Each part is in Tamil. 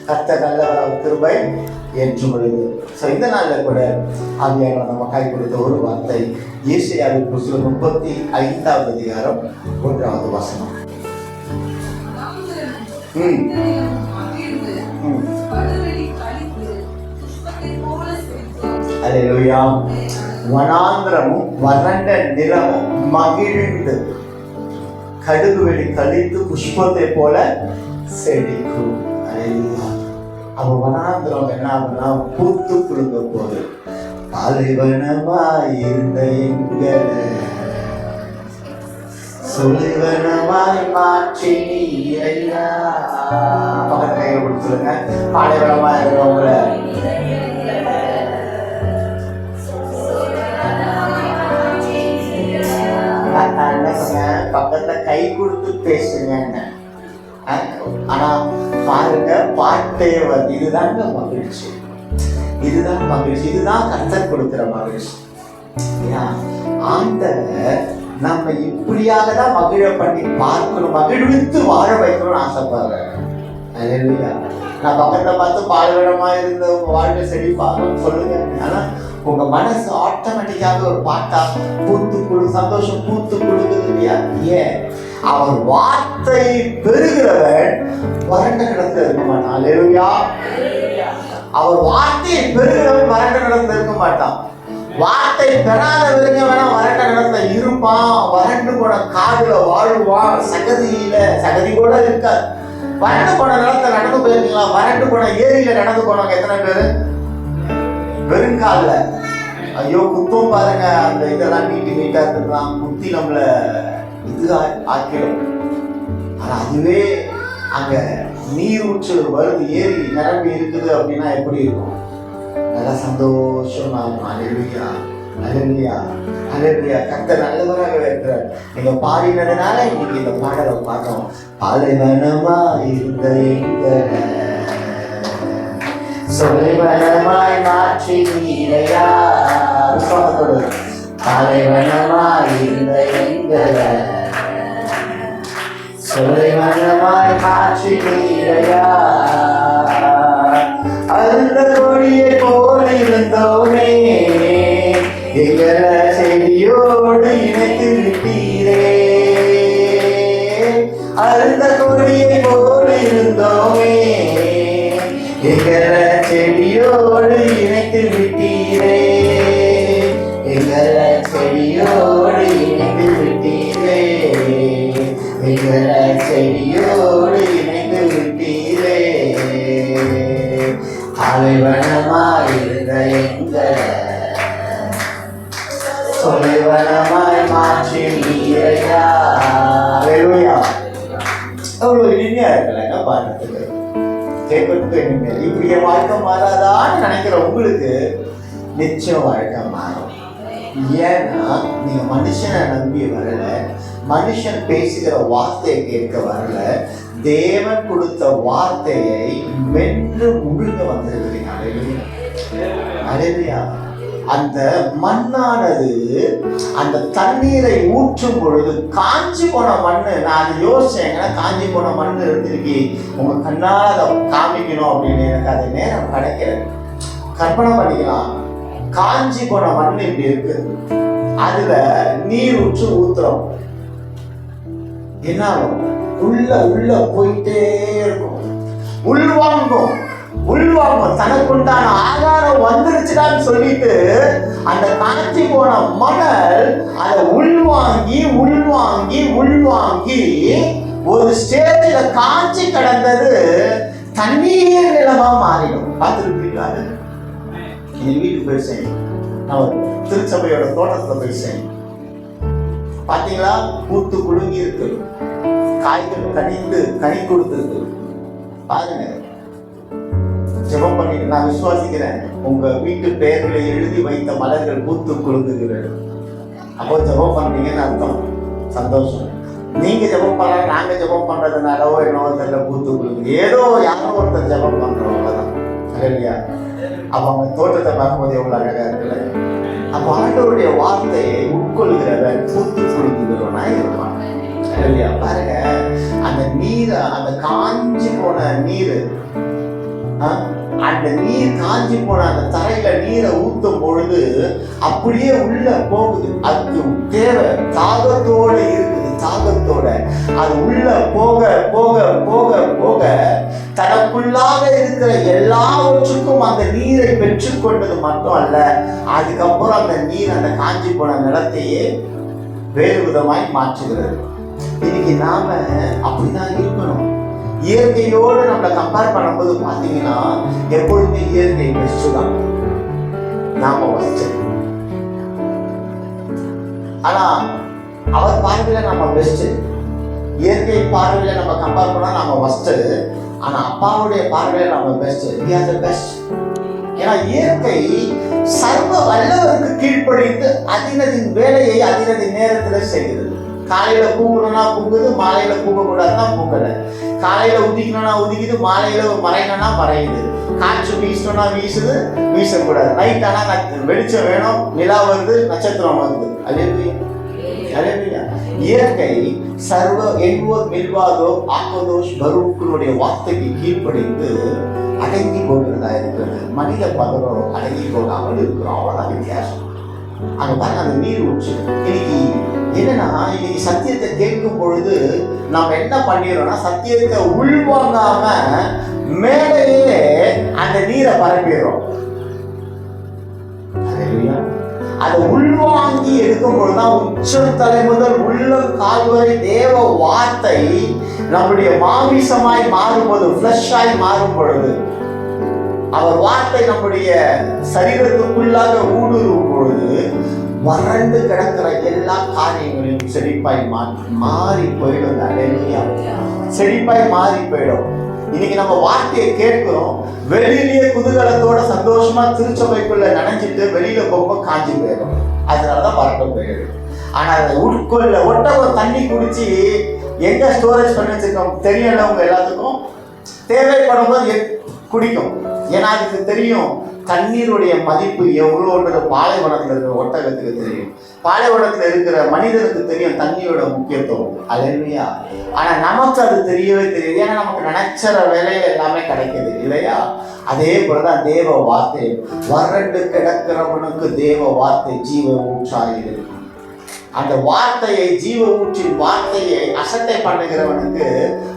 கர்த்தர் நல்லவர், கிருபை என்றும் உள்ளது. ஸோ இந்த நாளில் கூட ஆவியானவர் நம்ம கை கொடுத்த ஒரு வார்த்தை ஏசாயாவின் புத்தகம் 35வது அதிகாரம் 1வது வசனம். அல்லேலூயா. வனாந்திரமும் வறண்ட நிலமும் மகிழ்ந்து கடுகு வெளி கழித்து புஷ்பத்தை போல செழிக்கும். அவ வனாந்திரம் என்ன ஆகுனா பூத்து குலுங்க போது. பாலைவனமாய் இருந்த எங்களை சொல்லிவனமாய் மாற்றி ஐயா பக்கத்து கையை கொடுத்துருங்க. பாலைவனமா இருக்கிறவங்கள பக்கத்துல கை கொடுத்து பேசுங்க. ஆனா பாருங்க, பாட்டே வந்து இதுதாங்க மகிழ்ச்சி, இதுதான் மகிழ்ச்சி, இதுதான் கர்த்தர் கொடுக்கிற மகிழ்ச்சி. ஆண்டவர் நம்ம இப்படியாக தான் மகிழ பண்ணி பார்க்கணும், மகிழ்வித்து வாழ வைக்கணும்னு ஆசைப்படுறேன். நான் பக்கத்துல பார்த்து பால்விடமா இருந்த உங்க வாழ்க்கை செழிப்பாகன்னு சொல்லுங்க. ஆனா உங்க மனசு ஆட்டோமேட்டிக்காக ஒரு பாட்டா பூத்து குழு சந்தோஷம் பூத்து குழுங்குது இல்லையா? ஏன்? அவர் வார்த்தை பெறுகிறவன் வறண்ட இடத்துல இருக்க மாட்டான். அல்லேலூயா. அவர் வார்த்தையை பெறுகிறவன் வறண்ட இடத்துல இருக்க மாட்டான். வார்த்தை பெறாதவருங்க வேணா வறண்ட இடத்துல இருப்பான், வறண்டு போன காடுல வாழ்வான், சகதி கூட இருக்காது. வறண்டு போன நிலத்துல நடந்து போயிருக்கீங்களா? வறண்டு போன ஏரியில நடந்து போனவங்க எத்தனை பேரு? வெறுங்கால ஐயோ குத்தும் பாருங்க, அந்த இதெல்லாம் நீட்டா இருக்கலாம், குத்தி நம்மள இது ஆக்கிடும். ஆனா அதுவே அங்க நீரூற்று வருது, ஏரி நிரம்பி இருக்குது அப்படின்னா எப்படி இருக்கும்? நல்லா சந்தோஷமா இருக்கும். அல்லேலூயா, அல்லேலூயா, அல்லேலூயா. கர்த்தர் நல்லவராக இருக்கிறார். நீங்க பாடினதுனால இன்னைக்கு இந்த பாடலை பார்த்தோம். பாலைவனமா இருந்த எங்களை சொல்லிவனமாய் மாற்றி நீரையா. விசுவாசத்தோடு பாலைவனமாய் இருந்த எங்களை சொல்லிவனமாய் மாற்றி நீரையா. அந்த கொடியை போல இருந்தோமே எங்களை செடியோடு இணைத்து விட்டீரே. அந்த கொடியை போல இருந்தோமே எங்களை செடியோடு இணைத்து விட்டீரே. எங்களை செடியோடு இணைத்து விட்டீரே. எங்களை செடியோடு இணைத்து விட்டீரே. பாலைவனமாய் இருந்த எங்களை சொல்லிவனமாய் மாற்றி நீரையா. அல்லேலூயா. அவ்வளவு இனிமையா இருக்கலங்க பாடுறதுக்கு, கேட்கறதுக்கு இனிமையா. இப்படி என் வாழ்க்கை மாறாதான்னு நினைக்கிற உங்களுக்கு நிச்சயம் வாழ்க்கை மாறும். ஏன்னா நீங்க மனுஷனை நம்பி வரல, மனுஷன் பேசுகிற வார்த்தையை கேட்க வரல, தேவன் கொடுத்த வார்த்தையை மென்று முழுங்க வந்திருக்கிறீங்க. அல்லேலூயா. அந்த மண்ணானது அந்த தண்ணீரை ஊற்றும் பொழுது காஞ்சி போன மண்ணு. நான் அதை யோசிச்சேன், காஞ்சி போன மண்ணு இருந்திருக்கு, உங்க கண்ணால் அதை காமிக்கணும் அப்படின்னு எனக்கு அதை நேரம் கிடைக்கல. கற்பனை பண்ணிக்கலாம், காஞ்சி போன மண் இப்படி இருக்கு, அதுல நீர் ஊத்துறோம், என்ன ஆகும்? உள்ள போயிட்டே இருக்கும், உள்வாங்கும். தனக்குண்டான ஆகாரம் வந்துருச்சுடான்னு சொல்லிட்டு அந்த காஞ்சி போன மணல் அதை உள்வாங்கி ஒரு ஸ்டேஜ்ல காஞ்சி கடந்தது தண்ணீர் நிலமா மாறிடும். பார்த்துருப்பீங்களா? என் வீட்டுக்கு போய் செய்யும், நான் திருச்சபையோட தோட்டத்துல போய் செய்யும். பாத்தீங்களா? பூத்து குலுங்கி இருக்கு, காய்கள் கனி கொடுத்துருக்கு. பாருங்க, ஜெபம் பண்ணிட்டு நான் விசுவாசிக்கிறேன், உங்க வீட்டு பெயர்களை எழுதி வைத்த மலர்கள் பூத்து குலுங்குகிறது. அப்போ ஜெபம் பண்றீங்கன்னு அர்த்தம். சந்தோஷம். நீங்க ஜெபம் பண்ண, நாங்க ஜெபம் பண்றதுனாலவோ என்னவோ தெரியல பூத்து குலுங்குது. ஏதோ யாரோ ஒருத்தர் ஜெபம் பண்றோம், அவ்வளவுதான். இல்லையா? அப்ப அவங்க தோட்டத்தை பார்க்கும்போது எவ்வளவு அழகா இருக்குல்ல. அப்ப ஆண்டவருடைய வார்த்தையை உட்கொள்கிறவன் பூத்து குலுங்குகிறவனா இருப்பான். இல்லையா? பாருங்க, அந்த நீரை, அந்த காஞ்சி போன நீர் அந்த நீர் காஞ்சி போன அந்த தரையில நீரை ஊத்தும் பொழுது அப்படியே உள்ள போகுது. அதுக்கு தேவை, தாகத்தோட இருக்குது, தாகத்தோட அது உள்ள போக போக போக போக தனக்குள்ளாக இருக்கிற எல்லாவற்றுக்கும் அந்த நீரை பெற்றுக்கொண்டது மட்டும் அல்ல, அதுக்கப்புறம் அந்த நீர் அந்த காஞ்சி போன நிலத்தையே வேறு விதமாய் மாற்றுகிறது. இன்னைக்கு நாம அப்படிதான் இருக்கணும். இயற்கையோடு நம்மளை கம்பேர் பண்ணும்போது பாத்தீங்கன்னா எப்பொழுதுமே இயற்கை பெஸ்ட் தான், நாம ஃபர்ஸ்ட். ஆனா அவர் பார்வையில நம்ம பெஸ்ட், இயற்கை பார்வையில நம்ம கம்பேர் பண்ணா நம்ம ஃபர்ஸ்ட். ஆனா அப்பாவுடைய பார்வையில நம்ம best, we are the best. ஏன்னா இயற்கை சர்வ வல்லவருக்கு கீழ்ப்படிந்து அதினதின் வேலையை அதினதின் நேரத்துல செய்கிறது. காலையில பூங்கணும்னா பூங்குது, மாலையில பூங்கக்கூடாதுன்னா பூங்கல. காலையில உதிக்கணும்னா உதிக்குது, மாலையில மறையணும்னா மறையுது. காற்று வீசணும்னா வீசுது, வீசக்கூடாது. நைட் ஆனா வெளிச்சம் வேணும், நிலா வருது, நட்சத்திரம் வருது. இயற்கை சர்வ எண்போர் மில்வாதோ ஆக்கதோஷ் பரூக்குனுடைய வார்த்தைக்கு கீழ்ப்படிந்து அடங்கி போகிறதா இருக்கிறது. மனித பதரோ அடங்கி போகாமல் இருக்கிறோம், அவ்வளவுதான் வித்தியாசம். அங்க பாருங்க அந்த நீர் ஊற்று. இன்னைக்கு என்னன்னா, இன்னைக்கு சத்தியத்தை கேட்கும் பொழுது நம்ம என்ன பண்ணிடுறோம்னா, சத்தியத்தை உள்வாங்காம மேலேயே அந்த நீரை பரப்பிடுறோம். அதை உள்வாங்கி எடுக்கும் பொழுதுதான் உச்சத்தலை முதல் உள்ள கால் வரை தேவ வார்த்தை நம்முடைய மாமிசமாய் மாறும்போது, ஃப்ளஷாய் மாறும் பொழுது, அவர் வார்த்தை நம்முடைய சரீரத்துக்குள்ளாக ஊடுருவும் பொழுது வறண்டு கிடக்கிற எல்லா காரியங்களையும் செழிப்பாய் மாறி போயிடும். செழிப்பாய் மாறி போயிடும். இன்னைக்கு நம்ம வார்த்தையை கேட்கிறோம், வெளியிலேயே குதூகலத்தோட சந்தோஷமா திருச்சபைக்குள்ள நனைஞ்சிட்டு வெளியில போகும்போது காஞ்சி போயிடும். அதனாலதான் வறண்டு போயிடும். ஆனா அதை உட்கொள்ள ஒட்டகம் தண்ணி குடிச்சு எங்க ஸ்டோரேஜ் பண்ணி வச்சிருக்கோம் தெரியல. உங்க எல்லாத்துக்கும் தேவைப்படும் போது குடிக்கும். ஏன்னா அதுக்கு தெரியும் தண்ணீருடைய மதிப்பு எவ்வளோன்றது. பாலைவனத்தில் இருக்கிற ஒட்டகத்துக்கு தெரியும், பாலைவனத்தில் இருக்கிற மனிதனுக்கு தெரியும் தண்ணியோட முக்கியத்துவம். அல்லேலூயா. ஆனா நமக்கு அது தெரியவே தெரியாது. ஏன்னா நமக்கு நினைச்சற வேலையில எல்லாமே கிடைக்குது இல்லையா? அதே போலதான் தேவ வார்த்தை. வறண்டு கிடக்கிறவனுக்கு தேவ வார்த்தை ஜீவ ஊற்றாயிருக்கும். அந்த வார்த்தையை, ஜீவ ஊற்றின் வார்த்தையை அசட்டை பண்ணுகிறவனுக்கு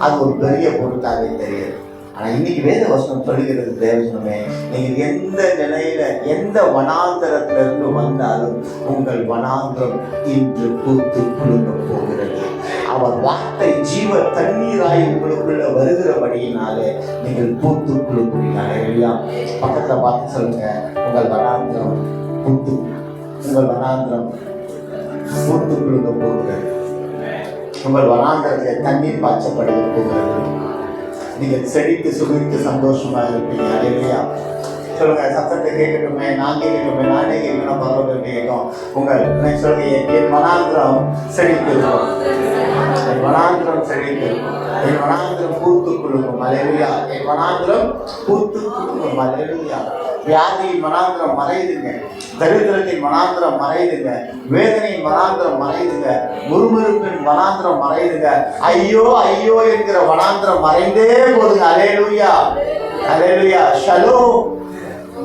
அது ஒரு பெரிய பொருட்டாவே தெரியாது. ஆனா இன்னைக்கு வேத வசனம் சொல்லுகிறது தேவசனமே, நீங்க எந்த நிலையில எந்த வனாந்தரத்திலிருந்து வந்தாலும் உங்கள் வனாந்தரம் இன்று பூத்து குலுங்க போகிறது. அவர் வார்த்தை ஜீவ தண்ணீராய் உங்களுக்குள்ள வருகிறபடியினாலே நீங்கள் பூத்து குலுங்குவீங்க. எல்லாம் பக்கத்துல பார்த்து சொல்லுங்க, உங்கள் வனாந்தரம் பூத்து, உங்கள் வனாந்தரம் பூத்து குலுங்க போகிறது. உங்கள் வனாந்தரத்தில் தண்ணீர் பாய்ச்சப்பட போகிறது. நீங்கள் செடித்து சுகித்து சந்தோஷமா இருப்பீங்க. அல்லேலூயா. சொல்லுங்க, சத்தத்தை கேட்கட்டுமே, நான் கேட்கட்டுமே, நானே கேட்கணும், பரவாயில்ல கேட்கும். உங்கள் சொல்லுங்க, என் வனாந்திரம் செழித்து இருக்கும், என் வனாந்திரம் செழித்து இருக்கும், என் வனாந்திரம் பூத்து குலுங்கும். அல்லேலூயா. என் வனாந்திரம் பூத்து குலுங்கும். அல்லேலூயா. வியாதியின் வனாந்திரம் மறையுதுங்க, தரித்திரத்தின் வனாந்திரம் மறையுதுங்க, வேதனையின் வனாந்திரம் மறையுதுங்க, முறுமுறுப்பின் வனாந்திரம் மறையுதுங்க, ஐயோ ஐயோ என்கிற வனாந்திரம் மறைந்தே போதுங்க. அல்லேலூயா. அல்லேலூயா. ஷலோம்.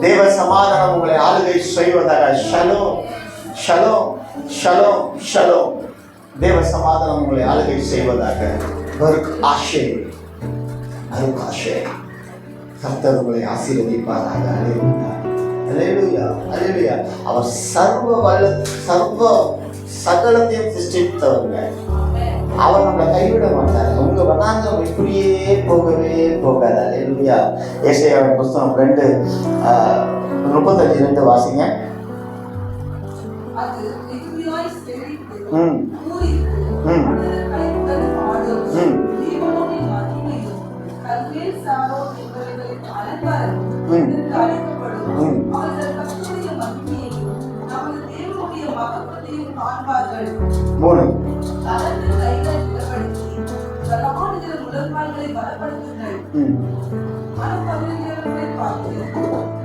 தேவ சமாதானம் உங்களை ஆளுகை செய்வதாக. Shalom shalom shalom shalom. தேவ சமாதானம் உங்களை ஆளுகை செய்வதாக. ஆசை கர்த்தர் உங்களை ஆசீர்வதிப்பாராக. அல்லேலூயா. அல்லேலூயா. அல்லேலூயா. அவர் சர்வ சகலத்தையும் சிருஷ்டித்தவங்க. அவர் நம்மளை கைவிட மாட்டார். உங்க வனாந்தரம் இப்படியே போகவே போகாது. அல்லேலூயா. ஏசாயாவின் புஸ்தகம் 2:35 வாசிங்க.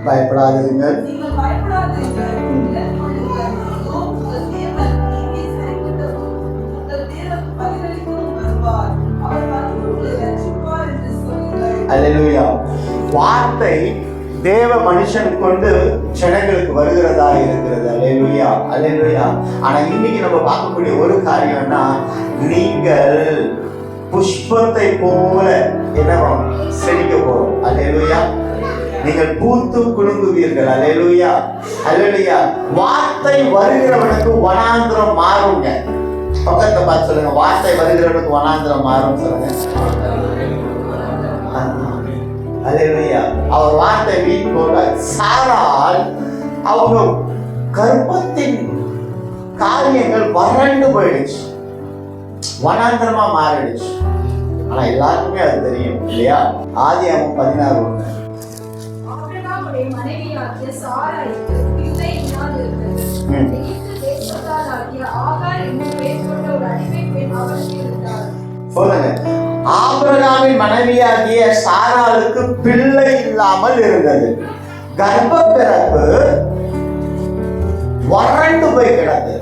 பயப்படாதீர்கள். அல்லேலூயா. வார்த்தை தேவ மனுஷன் கொண்டு ஜனங்களுக்கு வருகிறதா இருக்கிறது. அல்லேலூயா, அல்லேலூயா. ஆனா இன்னைக்கு நம்ம பார்க்கக்கூடிய ஒரு காரியம்னா, நீங்கள் புஷ்பத்தை போல என்ன செழிக்க போறோம். அல்லேலூயா. நீங்கள் பூத்து குலுங்குவீர்கள். அல்லேலூயா, அல்லேலூயா. வார்த்தை வருகிறவனுக்கு வனாந்திரம் மாறுங்க. பக்கத்தை பார்த்து சொல்லுங்க, வார்த்தை வருகிறவனுக்கு வனாந்திரம் மாறும் சொல்லுங்க. அல்லேலூயா. அவர் வார்த்தை வீண் போல சாரால் அவங்க கர்ப்பத்தின் காரியங்கள் வறண்டு போயிடுச்சு, வனாந்திரமா மாறிடுச்சு. ஆனா எல்லாருக்குமே அது தெரியும் இல்லையா? ஆதியாகமம் 16:1. ஆபிரகாமுடைய மனைவியாகிய சாராய்க்கு பிள்ளை இல்லாதிருந்தது. எகிப்து தேசத்தாளாகிய ஆகார் என்று பெயர் கொண்ட ஒரு அடிமை பெண் அவளுக்கு இருந்தாள். சொல்லுங்க, ஆபிரகாமின் மனைவியாகிய சாராளுக்கு பிள்ளை இல்லாமல் இருந்தது. கர்ப்ப பிறப்பு வறண்டு போய் கிடந்தது.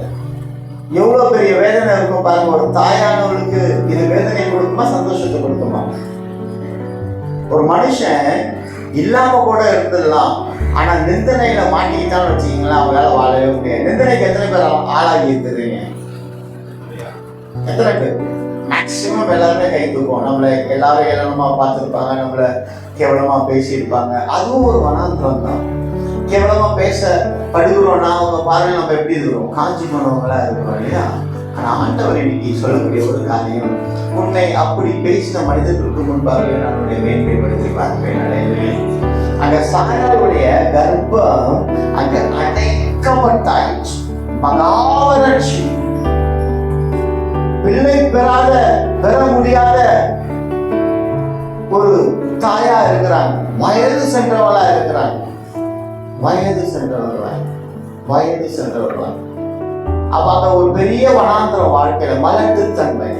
எவ்வளவு பெரிய வேதனை இருக்கும் பாருங்க. ஒரு தாயானவளுக்கு இது வேதனை கொடுக்குமா, சந்தோஷத்தை கொடுக்குமா? ஒரு மனுஷன் இல்லாம கூட இருந்துடலாம், ஆனா நிந்தனையில மாட்டிக்கிட்டான்னு வச்சுக்கீங்களா, அவங்களால வாழவே முடியாது. நிந்தனைக்கு எத்தனை பேர் ஆளாகி இருக்கிறீங்க? எத்தனை பேர்? மேக்சிமம் எல்லாருமே கை தூக்கும். நம்மளை எல்லாரும் ஏளனமா பார்த்துருப்பாங்க, நம்மளை கேவலமா பேசியிருப்பாங்க. அதுவும் ஒரு வனாந்திரம் தான். கேவலமா பேச படுகிறோம்னா அவங்க பாருங்க நம்ம எப்படி இருக்கிறோம், காஞ்சி போனவங்களா இருக்கிறோம் இல்லையா? ஆனா ஆண்டவர் இன்னைக்கு சொல்லக்கூடிய ஒரு காரியம், உன்னை அப்படி பேசின மனிதர்களுக்கு முன்பாக நம்முடைய மேன்மைப்படுத்தி பார்ப்பேன். அங்க சாராளுடைய கர்ப்பம் அங்க அடைக்கப்பட்டாயிற்று. மகாவரட்சி, பிள்ளை பெற முடியாத ஒரு தாயா இருக்கிறாங்க. வயது சென்றவளா இருக்கிறாங்க. வயது சென்றவர்களா அவங்க ஒரு பெரிய வனாந்திர வாழ்க்கையில மலட்டுத்தன்மை.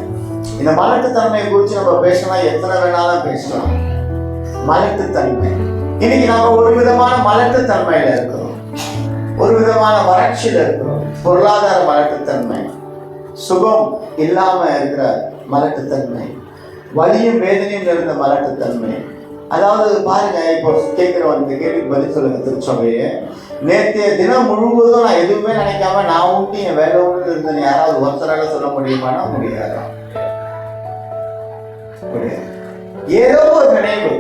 இந்த மலட்டுத்தன்மையை குறித்து நம்ம பேசலாம், எத்தனை வேணாலும் பேசலாம். மலட்டுத்தன்மை இன்னைக்கு நம்ம ஒரு விதமான மலட்டுத்தன்மையில இருக்கிறோம், ஒரு விதமான வறட்சியில இருக்கிறோம். பொருளாதார மலட்டுத்தன்மை, சுகம் இல்லாம இருக்கிற மலட்டுத்தன்மை, வலியும் வேதனையும் இருந்த மலட்டுத்தன்மை. அதாவது பாருங்க, இப்போ கேட்கிறவன் இந்த கேள்விக்கு பதில் சொல்லுங்க. திருச்சபையே, நேற்றைய தினம் முழுவதும் நான் எதுவுமே நினைக்காம நான் ஊட்டி என் வேலை ஒன்று இருந்தேன் யாராவது ஒருத்தரால சொல்ல முடியுமானா முடியாது. ஏதோ ஒரு நினைவு,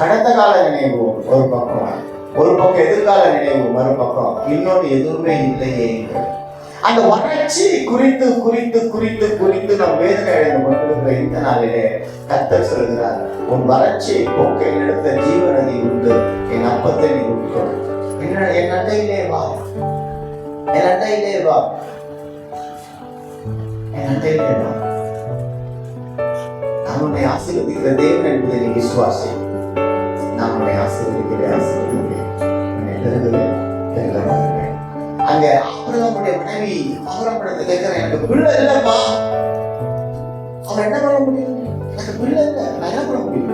கடந்த கால நினைவு ஒரு பக்கம், ஒரு பக்கம் எதிர்கால நினைவு மறுபக்கம், இன்னொன்று எதுவுமே இல்லையே. அந்த வறட்சி குறித்து குறித்து குறித்து குறித்து நம் வேதனை அடைந்து கொண்டிருக்கிற இந்த நாளிலே கர்த்தர் சொல்கிறார், உன் வறட்சியை போக்க எடுத்த ஜீவநதி உண்டு, என் அப்பத்தை நீ உட்கொள். என் அண்டையிலே வா, என் அண்டையிலே வா, என் அண்டையிலே வா. நான் உன்னை ஆசீர்வதிக்கிற தேவன் என்பதை நீ விசுவாசி. நான் உன்னை ஆசீர்வதிக்கிறேன். அங்க ஆபிரகாமுடைய மனைவி ஆபிரகாமிடத்தை கேட்கிறேன், எனக்கு பிள்ளை இல்லப்பா. அவன் என்ன பண்ண முடியும்? எனக்கு பிள்ளை இல்லை, நான் என்ன பண்ண முடியும்?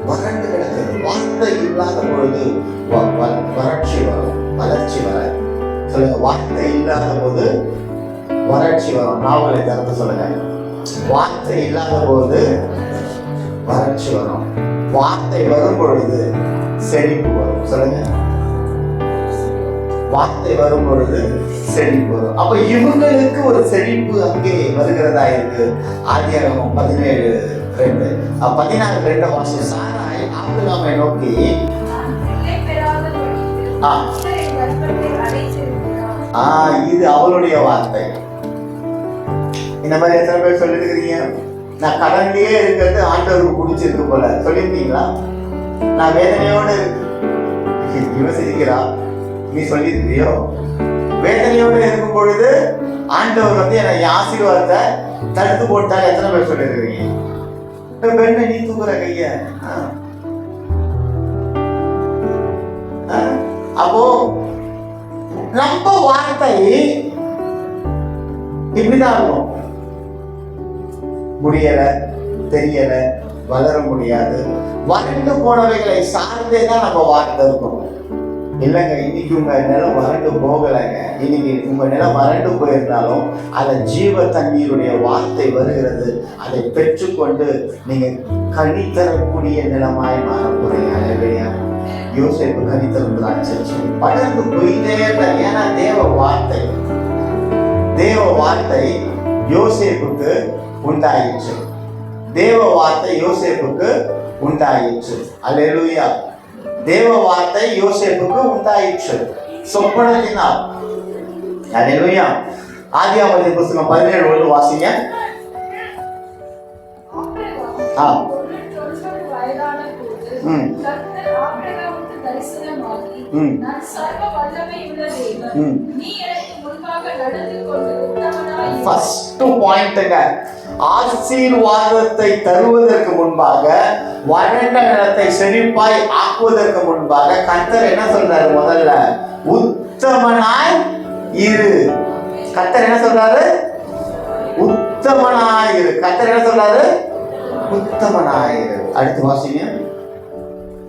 வறண்டு கிடக்கிறது. வார்த்தை இல்லாத பொழுது வறட்சி வரும், வளர்ச்சி வராது. சொல்லுங்க, வார்த்தை இல்லாத போது வறட்சி வரும். நாவலை திறந்து சொல்லுங்க, வார்த்தை இல்லாத போது வறட்சி வரும், வார்த்தை வரும் பொழுது செழிப்பு வரும். சொல்லுங்க, வார்த்தை வரும் பொழுது செழிப்பு வரும். அப்ப இவங்களுக்கு ஒரு செழிப்பு அங்கே வருகிறதா இருக்கு. ஆதியாகமம் 17:2 16:2 வாசி. சாராய் ஆபிரகாமை நோக்கி இது அவளுடைய வார்த்தை. இந்த மாதிரி எத்தனை பேர் சொல்லிருக்கிறீங்க? நான் கடன்லயே இருக்கிறது ஆண்டவருக்கு பிடிச்சிருக்கு போல சொல்லியிருந்தீங்களா? நான் வேதனையோடு இவ சிரிக்கிறா, நீ சொல்லியிருக்கிறியோ? வேதனையோடு இருக்கும் பொழுது ஆண்டவர் வந்து என்னை ஆசீர்வாதத்தை தடுத்து போட்டால் எத்தனை பேர் சொல்லிருக்கிறீங்க? பெண்ணை நீ தூக்குற கைய. அப்போ நம்ம வார்த்தை இப்படிதான் இருக்கும். முடியல, தெரியல, வளர முடியாது, வறண்டு போனவைகளை சார்ந்தே தான் நம்ம வார்த்தை இருக்கும். இல்லைங்க, இன்னைக்கு உங்க நிலம் வறண்டு போகலைங்க. இன்னைக்கு உங்க நிலம் வறண்டு போயிருந்தாலும் அந்த ஜீவ தண்ணீருடைய வார்த்தை வருகிறது. அதை பெற்றுக்கொண்டு நீங்க கனி தரக்கூடிய நிலமாய் மாற போறீங்க. அல்லேலூயா. யோசேப்பு கனி தரும் திராட்சை செடி படர்ந்து போயிட்டே இருந்தார். ஏன்னா தேவ வார்த்தை யோசேப்புக்கு உண்டாயிற்று. தேவ வார்த்தை யோசேப்புக்கு உண்டாயிற்று. அல்லேலூயா. தேவ வார்த்தை யோசேப்புக்கு உண்டாயிற்று சொப்பனத்தினால். அல்லேலூயா. ஆதியாகமத்தின் புத்தகம் 17 வாசிங்க. ஃபர்ஸ்ட் பாயிண்ட்ங்க, ஆசீர்வாதத்தை தருவதற்கு முன்பாக, வறண்ட நிலத்தை செழிப்பாய் ஆக்குவதற்கு முன்பாக கர்த்தர் என்ன சொல்றாரு? முதல்ல உத்தமனாய் இரு. கர்த்தர் என்ன சொல்றாரு? உத்தமனாய் இரு. கர்த்தர் என்ன சொல்றாரு? உத்தமனாய் இரு. அடுத்து வாசிங்க.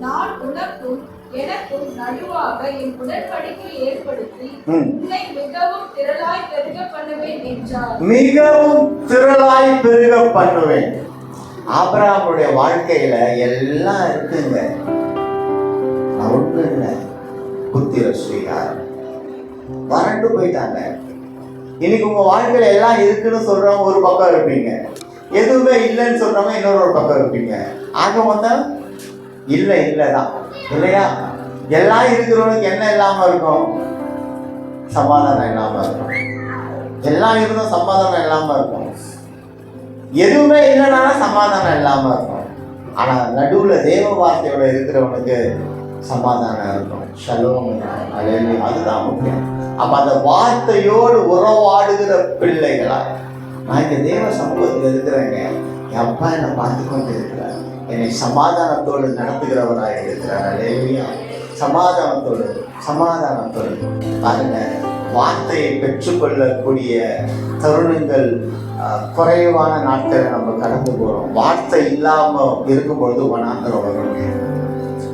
நான் உனக்கும் எனக்கும் நடுவாக என் உடன்படிக்கை ஏற்படுத்தி உன்னை மிகவும் திரளாய் பெருக பண்ணுவேன் என்றார். மிகவும் திரளாய் பெருக பண்ணுவேன். ஆபிரகாமுடைய வாழ்க்கையில எல்லாம் இருக்குங்க. ஒண்ணு இல்லை, புத்திர ஸ்வீகாரம். வறண்டு போயிட்டாங்க. இன்னைக்கு உங்க வாழ்க்கையில எல்லாம் இருக்குன்னு சொல்றவங்க ஒரு பக்கம் இருப்பீங்க, எதுவுமே இல்லைன்னு சொல்றவங்க இன்னொரு பக்கம் இருப்பீங்க. ஆக மொத்தம் இல்லைதான் இல்லையா? எல்லாம் இருக்கிறவனுக்கு என்ன இல்லாம இருக்கும்? சமாதானம் இல்லாம இருக்கும். எல்லாம் இருந்தும் சமாதானம் இல்லாம இருக்கும். எதுவுமே இல்லைன்னா சமாதானம் இல்லாம இருக்கும். ஆனா நடுவுல தேவ வார்த்தையோட இருக்கிறவனுக்கு சமாதானம் இருக்கும். ஷலோம். அல்லேலூயா. அதுதான் முக்கியம். அப்ப அந்த வார்த்தையோடு உறவாடுகிற பிள்ளைகளா நான் இந்த தேவ சமூகத்தில் இருக்கிறேங்க. என் அப்பா என்னை பார்த்து கொண்டு இருக்கிறார். என்னை சமாதானத்தோடு நடத்துகிறவராக இருக்கிறார். அல்லேலூயா. சமாதானத்தோடு பாருங்க, வார்த்தையை பெற்றுக்கொள்ளக்கூடிய தருணங்கள் குறைவான நாட்களை நம்ம கடந்து போறோம். வார்த்தை இல்லாம இருக்கும்பொழுது வனாந்தரம் வரும்,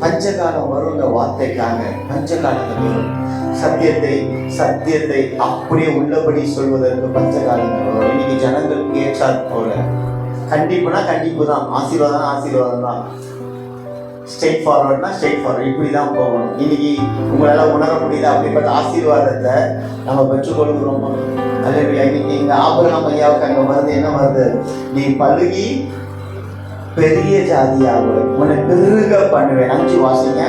பஞ்சகாலம் வரும். இந்த வார்த்தைக்காக பஞ்சகாலங்கள் வரும். சத்தியத்தை அப்படியே உள்ளபடி சொல்வதற்கு பஞ்சகாலங்கள் வரும். இன்னைக்கு ஜனங்களுக்கு ஏற்றாற் போல கண்டிப்புனா கண்டிப்பு தான், ஆசீர்வாதம் தான், ஸ்ட்ரெயிட் ஃபார்வர்ட்னா ஸ்ட்ரெயிட் ஃபார்வர்ட், இப்படி தான் போகணும். இன்னைக்கு உங்களால் உணர முடியுது அப்படிப்பட்ட ஆசீர்வாதத்தை நம்ம பெற்றுக்கொள்கிறோம். அல்லேலூயா. இன்னைக்கு எங்க ஆபிரகாம் ஐயாவுக்கு அங்கே வருது, என்ன வருது? நீ பழுகி பெரிய ஜாதியாக உன்னை பெருக பண்ணுவேன். 5 வாசிங்க.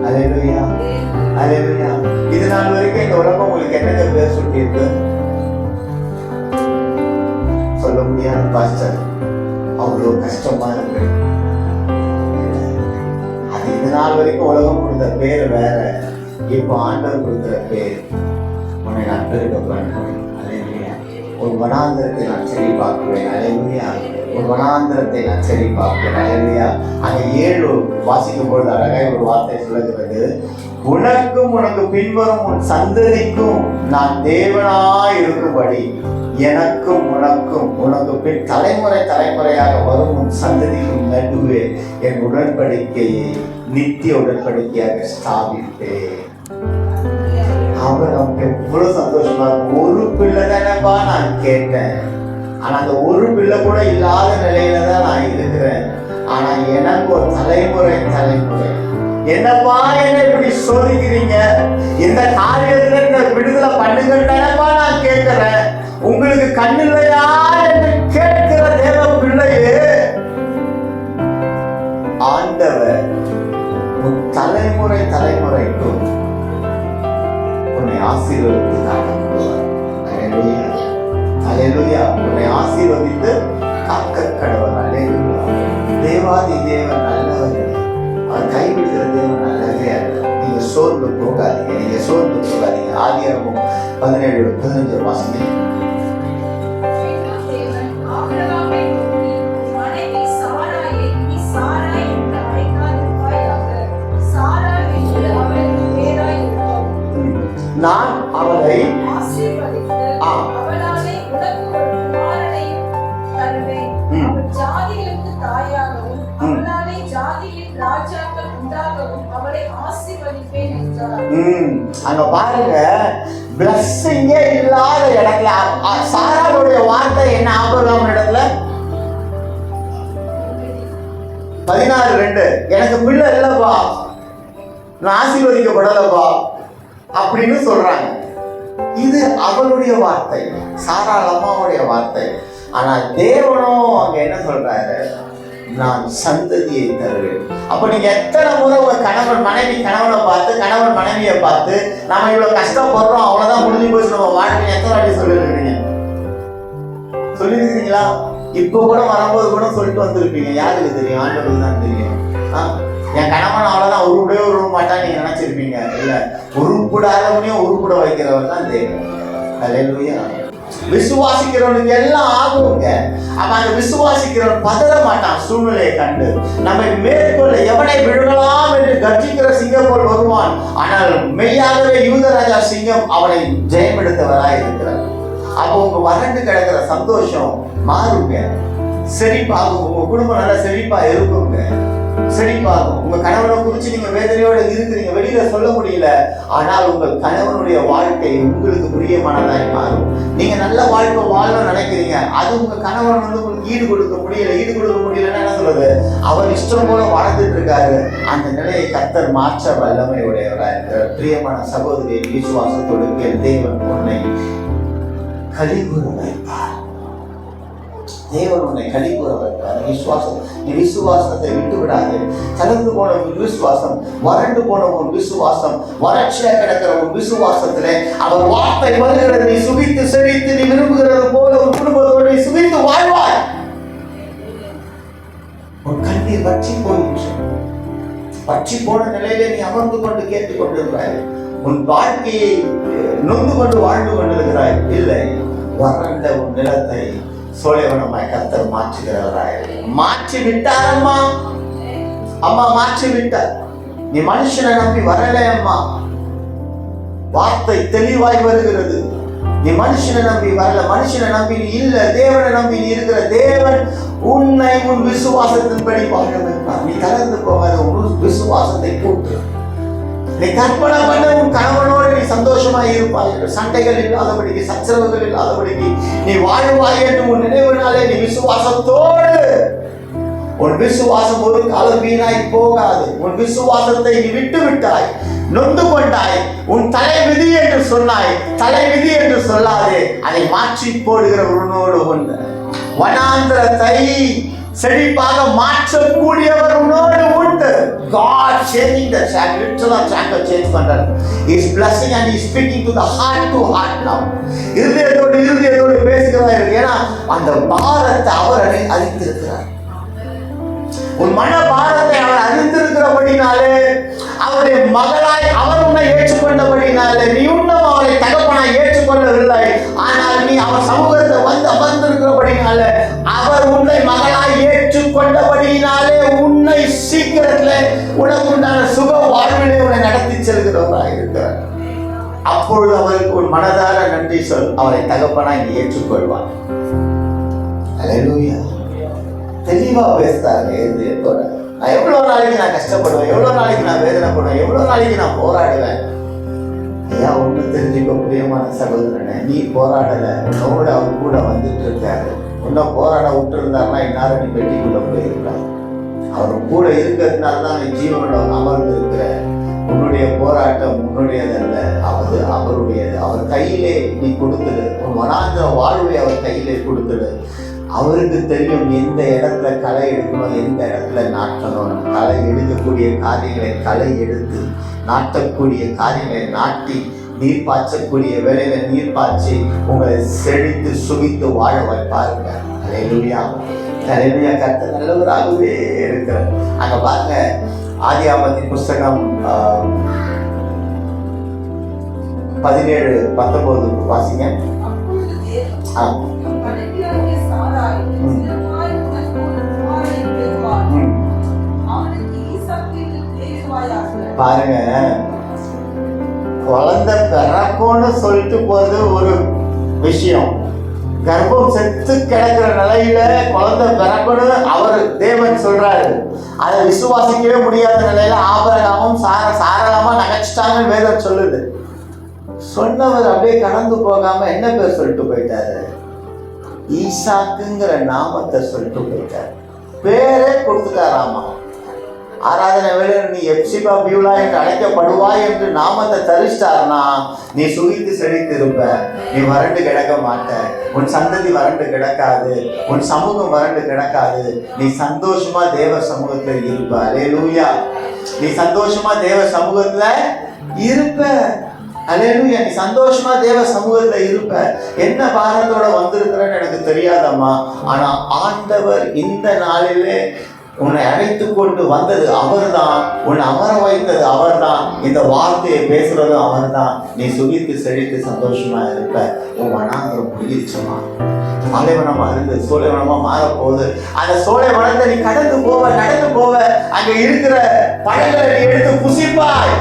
அல்லேலூயா. அல்லேலூயா. இது நாள் வரைக்கும் இந்த உலகம் உங்களுக்கு என்னங்க பேர் சொல்லி இருக்கு? சொல்ல முடியாது பாஸ்டர், அவ்வளோ கஷ்டமா இருக்கு. அது இது நாள் வரைக்கும் உலகம் கொடுத்த பேர் வேற. இப்போ ஆண்டவர் கொடுக்கிற பேர், உன்னை நான் பெருக பண்ணுவேன். அல்லேலூயா. ஒரு வனாந்தரத்தை நான் சரி பார்க்குவேன். அல்லேலூயா. ஒரு வனாந்தரத்தை நான் சரி பார்க்கிறேன். அல்லேலூயா. அங்கே 7 வாசிக்கும் பொழுது அழகாய் ஒரு வார்த்தை சொல்லுகிறது, உனக்கும் உனக்கு பின்வரும் உன் சந்ததிக்கும் நான் தேவனாய் இருக்கும்படி எனக்கும் உனக்கும் உனக்கு பின் தலைமுறையாக வரும் உன் சந்ததிக்கும் நடுவே என் உடன்படிக்கையை நித்திய உடன்படிக்கையாக ஸ்தாபிப்பேன். அவர் நமக்கு எவ்வளவு சந்தோஷமா இருக்கும். ஒரு பிள்ளை தானப்பா நான் கேட்டேன், ஆனா அந்த ஒரு பிள்ளை கூட இல்லாத நிலையில தான் நான் இருக்கிறேன். ஆனா எனக்கு ஒரு தலைமுறை என்னப்பா என்ன இப்படி சோதிக்கிறீங்க? இந்த காரியத்துல இந்த விடுதலை பண்ணுங்கப்பா நான் கேட்கிறேன். உங்களுக்கு கண்ணு இல்லையா என்று கேட்கிற தேவ பிள்ளையே, ஆண்டவர் உன் தலைமுறைக்கும் உன்னை ஆசீர்வதித்து உன்னை ஆசீர்வதித்து காக்க கடவுள். அல்லேலூயா. தேவாதி தேவன் நல்லவர், அவர் கைவிடுகிற தேவன் நல்லவே அல்ல. நீங்க சோர்ந்து போகாதீங்க. ஆதியாகமம் 17:15 வாசிங்க. நான் அவளை ஜாதியின் ராஜாக்கள் உண்டாகவும் அவளை ஆசீர்வதிப்பேன் என்றார். அங்க பாருங்க, பிளஸ்ஸிங்கே இல்லாத இடத்துல சாராளுடைய வார்த்தை என்ன? ஆபிரகாம் இடத்துல 16:2 எனக்கு பிள்ளை இல்லப்பா, நான் ஆசீர்வதிக்கப்படலப்பா அப்படின்னு சொல்றாங்க. இது அவளுடைய வார்த்தை, சாராள் அம்மாவுடைய வார்த்தை. ஆனால் தேவனோ அங்க என்ன சொல்றாரு? நான் சந்ததியை தருவேன். அப்ப நீங்க எத்தனை முறை உங்க கணவன் கணவனை பார்த்து, கணவன் மனைவியை பார்த்து நம்ம இவ்வளவு கஷ்டப்படுறோம், அவ்வளவுதான் முடிஞ்சு போச்சு நம்ம வாழ்க்கை, எத்தனை வாட்டி சொல்லிருக்கீங்க? சொல்லிருக்கீங்களா? இப்ப கூட வரும்போது கூட சொல்லிட்டு வந்திருப்பீங்க. யாருக்கு தெரியும்? ஆண்டவருக்கு தான் தெரியும். என் கணவன் அவ்வளவுதான் உருப்படவே உருவ மாட்டான்னு நீங்க நினைச்சிருப்பீங்க. இல்ல, உருப்படாதவனையும் உருப்பட வைக்கிறவர் தான் தேவன். அல்லேலூயா. விசுவாசிக்கிறவனுக்கு எல்லாம் ஆகுங்க. அவன் அந்த விசுவாசிக்கிறவன் பதற மாட்டான். சூழ்நிலையை கண்டு நம்மை மேற்கொள்ள எவனை விழுகலாம் என்று கர்ஜிக்கிற சிங்கம் போல் வருவான். ஆனால் மெய்யாகவே யூதராஜா சிங்கம் அவனை ஜெயம் எடுத்தவராய் இருக்கிறார். அப்போ உங்க வறண்டு கிடக்கிற சந்தோஷம் மாறுங்க, செழிப்பாகும். உங்க குடும்பம் நல்லா செழிப்பா இருக்குங்க, செழிப்பாகும். உங்க கணவனை குறிச்சு நீங்க வேதனையோட இருக்கிறீங்க, வெளியில சொல்ல முடியல. ஆனால் உங்கள் கணவனுடைய வாழ்க்கை உங்களுக்கு பிரியமானதாய் மாறும். நீங்க நல்ல வாழ்க்கை வாழணும்னு நினைக்கிறீங்க, அது உங்க கணவன் உங்களுக்கு ஈடு கொடுக்க முடியலன்னா என்ன சொல்றது? அவர் இஷ்டம் போல வாழ்ந்துட்டு இருக்காரு. அந்த நிலையை கர்த்தர் மாற்ற வல்லமை உடையவராக இருக்கிறார். பிரியமான சகோதரியை விசுவாசத்தோடு கேள், தேவன் உன்னை கலிகூற வைப்பார். தேவன் உன்னை கலிகூற வைப்பார். நீ விசுவாசத்தை விட்டு விடாது. கலந்து போன உன் விசுவாசம், வறண்டு போன உன் விசுவாசம், வறட்சியா கிடக்கிற உன் விசுவாசத்திலே அவர் வார்த்தை வருகிறது. நீ சுகித்து செழித்து நீ விரும்புகிறது போல உன் குடும்பத்தோடு நீ சுகித்து வாழ்வாய். உன் கண்ணீர் வற்றி போயிற்று. வற்றி போன நிலையிலே நீ அமர்ந்து கொண்டு கேட்டுக் கொண்டிருக்கிறாய். உன் வாழ்க்கையை நொந்து கொண்டு வாழ்ந்து கொண்டிருக்கிறாய். இல்லை, வறண்ட உன் நிலத்தை சோலைவனமாய் கர்த்தர் மாற்றுகிறவராய். மாற்றி விட்டாரம்மா, அம்மா மாற்றி விட்டார். நீ மனுஷனை நம்பி வரல அம்மா. வார்த்தை தெளிவாய் வருகிறது. நீ மனுஷனை நம்பி வரல, மனுஷனை நம்பி நீ இல்ல, தேவனை நம்பி நீ இருக்கிற. தேவன் உன்னை உன் விசுவாசத்தின்படி வாழ வைப்பார். நீ கலந்து போகாத, உன் விசுவாசத்தை கூட்டு. நீ கற்பனை பண்ண உன் கணவனோடு நீ சந்தோஷமாய் இருப்பாய். சண்டைகள் இல்லாதபடிக்கு, சச்சரவுகள் இல்லாதபடிக்கு நீ வாழ்வாய் என்று உன் நினைவுனாலே நீ விசுவாசத்தோடு. உன் விசுவாசம் ஒரு காலம் வீணாய் போகாது. உன் விசுவாசத்தை நீ விட்டு விட்டாய், நொந்து கொண்டாய், உன் தலைவிதி என்று சொன்னாய். தலைவிதி என்று சொல்லாதே, அதை மாற்றி போடுகிற உன்னோடு உண்டு. வனாந்திரத்தை செழிப்பாக மாற்றக்கூடியவர் உன்னோடு உண்டு. God changing the track, literal track change பண்றார். He is blessing and he is speaking to the heart to heart now. இருதயத்தோடு பேசுகிறார். ஏன்னா அந்த பாரத்தை அவர் அறிந்திருக்கிறார். உன் மன பாரத்தை அவர் அறிந்திருக்கிறபடினாலே, அவருடைய மகளாய் அவர் உன்னை ஏற்றுக்கொண்டபடினாலே, நீ இன்னும் அவரை தகப்பனாய் ஏற்றுக்கொள்ளவில்லை. ஆனால் நீ அவர் சமூகத்தை வந்து அமர்ந்திருக்கிறபடினாலே, அவர் உன்னை மகளாய் ஏற்றுக்கொண்டபடினாலே உன்னை சீக்கிரத்துல உனக்குண்டான சுக வாழ்விலே உன்னை நடத்தி செல்கிறவராக இருக்கிறார். அப்பொழுது அவருக்கு உன் மனதார நன்றி சொல். அவரை தகப்பனாய் நீ ஏற்றுக்கொள்வார். அல்லேலூயா. தெளிவா பேசுறாங்க இதயத்தோட. நான் எவ்வளவு நாளைக்கு நான் கஷ்டப்படுவேன், எவ்வளவு நாளைக்கு நான் வேதனைப்படுவேன், எவ்வளவு நாளைக்கு நான் போராடுவேன். ஐயா, ஒண்ணு தெரிஞ்சுக்க பிரியமான சகோதரனே, நீ போராடல, உன்னோட அவர் கூட வந்துட்டு இருக்காரு. இன்னும் போராட விட்டு இருந்தாருன்னா இந்நேரம் நீ வெட்டிக்குள்ள போயிருக்காரு. அவர் கூட இருக்கிறதுனால தான் நீ ஜீவனோட அமர்ந்து இருக்கிற. உன்னுடைய போராட்டம் உன்னுடையதல்ல, அவருடையது. அவர் கையிலே நீ கொடுத்துடு. உன் வனாந்திர வாழ்வை அவர் கையிலே கொடுத்துடு. அவருக்கு தெரியும் எந்த இடத்துல களை எடுக்கணும், எந்த இடத்துல நாட்டணும். களை எடுக்கக்கூடிய காரியங்களை களை எடுத்து, நாட்டக்கூடிய காரியங்களை நாட்டி, நீர் பாய்ச்சக்கூடிய வேலையில நீர் பாய்ச்சி உங்களை செழித்து சுகித்து வாழ வைப்பாருங்க. அல்லேலூயா. அல்லேலூயா. கர்த்தர் நல்லவராகவே இருக்கிறார். அங்க பாருங்க, ஆதியாகமத்தின் புஸ்தகம் 17:19 வாசிங்க. பாருங்க, குழந்தை பிறக்கும்னு சொல்லிட்டு போறது ஒரு விஷயம். கர்ப்பம் செத்து கிடக்கிற நிலையில குழந்தை பிறக்கணும் அவர் தேவன் சொல்றாரு. அதை விசுவாசிக்கவே முடியாத நிலையில ஆபிரகாமும் சாரலாமா நகைச்சிட்டாங்கன்னு வேதம் சொல்லுது. சொன்னவர் அப்படியே கடந்து போகாம என்ன பேர் சொல்லிட்டு போயிட்டாரு? ஈசாக்குங்கிற நாமத்தை சொல்லிட்டு போயிட்டாரு. பேரே கொடுத்துட்டாராமா. ஆராதனை வேலை நீ எப்சிபா பியூலா என்று அழைக்கப்படுவாய் என்று நாமத்தை தரிச்சிட்டாருன்னா நீ சுகித்து செழித்து இருப்ப. நீ வறண்டு கிடக்க மாட்ட. உன் சந்ததி வறண்டு கிடக்காது. உன் சமூகம் வறண்டு கிடக்காது. நீ சந்தோஷமா தேவ சமூகத்துல இருப்ப. அல்லேலூயா. நீ சந்தோஷமா தேவ சமூகத்துல இருப்ப. அல்லேலூயா. நீ சந்தோஷமா தேவ சமூகத்துல இருப்ப. என்ன பாரத்தோட வந்திருக்கிறன்னு எனக்கு தெரியாதம்மா. ஆனா ஆண்டவர் இந்த நாளிலே உன்னை அழைத்து கொண்டு வந்தது அவர்தான். உன்னை அமர வைத்தது அவர்தான். இந்த வார்த்தையை பேசுறதும் அவர்தான். நீ சுகித்து செழித்து சந்தோஷமா இருப்ப. உன் வனாந்திரம் முடிஞ்சிருச்சுமா. பாலைவனமா இருந்து சோலைவனமா மாறப்போகுது. அந்த சோலைவனத்தை நீ கடந்து போவ அங்க இருக்கிற பழங்களை நீ எடுத்து புசிப்பாய்.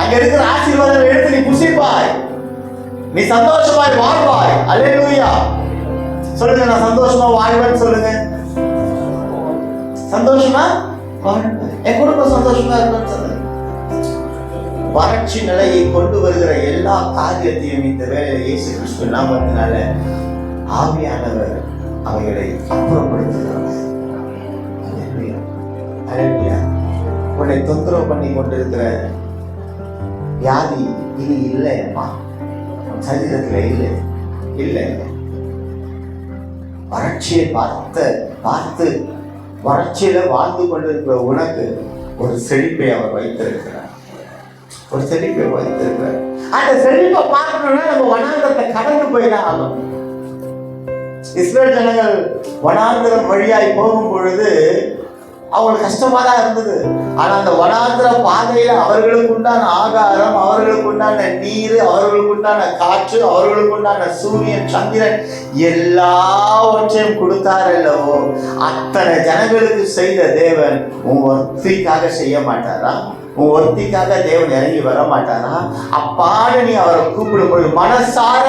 அங்க இருக்கிற ஆசீர்வாதங்களை எடுத்து நீ புசிப்பாய். நீ சந்தோஷமாய் வாழ்வாய். அல்லேலூயா. சொல்லுங்க, நான் சந்தோஷமா வாழ்வேன்னு சொல்லுங்க. சந்தோஷமா என் குடும்பம் சந்தோஷமா இருக்குன்னு சொல்லுங்க. வறட்சி நிலையை கொண்டு வருகிற எல்லா காரியத்தையும் இந்த வேளையில இயேசு கிறிஸ்து நாமத்தினால ஆவியானவர் அவைகளை அப்புறப்படுத்துகிறார். உன்னை தொந்தரவு பண்ணி கொண்டிருக்கிற வியாதி இது இல்லையம்மா. சரீரத்துல இல்லை. வறட்சியை பார்த்து வறட்சியில வாழ்ந்து கொண்டிருக்கிற உனக்கு ஒரு செழிப்பை அவர் வைத்திருக்கிறார். அந்த செழிப்பை பார்க்கணும்னா நம்ம வனாந்தரத்தை கடந்து போய்தான் ஆகணும். இஸ்ரேல் ஜனங்கள் வனாந்தரம் வழியாய் போகும் பொழுது அவங்களுக்கு கஷ்டமா தான் இருந்தது. ஆனா அந்த வனாந்திர பாதையில அவர்களுக்கு உண்டான ஆகாரம், அவர்களுக்கு உண்டான நீர், அவர்களுக்கு உண்டான காற்று, அவர்களுக்கு உண்டான சூரியன் சந்திரன் எல்லாவற்றையும் கொடுத்தார் அல்லவோ. அத்தனை ஜனங்களுக்கு செய்த தேவன் உன் ஒருத்திக்காக செய்ய மாட்டாரா? உன் ஒருத்திக்காக தேவன் இறங்கி வர மாட்டாரா? அப்பாடு நீ அவரை கூப்பிடும்போது மனசார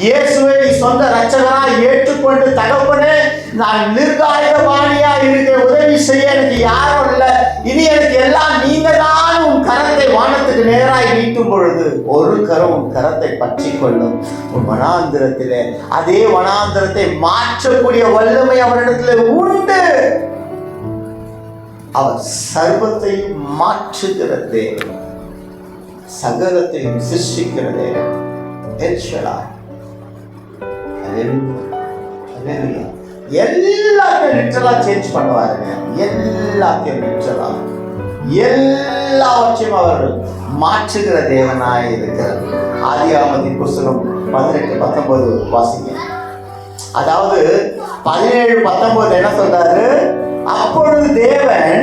இயேசுவை நீ சொந்த ரட்சகரா ஏற்றுக்கொண்டு, தகப்பனே நான் நிர்காயுதபாணியா இருக்க, உதவி செய்ய எனக்கு யாரும் இல்லை, இனி எனக்கு எல்லாம் நீங்க தான், உன் கரத்தை வானத்துக்கு நேராய் நீட்டும் பொழுது ஒரு கரம் உன் கரத்தை பற்றி கொள்ளும். உன் வனாந்திரத்திலே அதே வனாந்திரத்தை மாற்றக்கூடிய வல்லமை அவரிடத்துல உண்டு. அவர் சர்வத்தையும் மாற்றுகிற தேவன், சகலத்தையும் சிருஷ்டிக்கிற தேவன். எல்லாத்தையும் லிட்டரலா சேஞ்ச் பண்ணுவாருங்க. எல்லாத்தையும் லிட்டரலா எல்லாவற்றையும் அவர் மாற்றுகிற தேவனாய் இருக்கிறார். ஆதியாகமத்தின் புஸ்தகம் 18-19 வாசிங்க. அதாவது 17-19 என்ன சொல்றாரு? அப்பொழுது தேவன்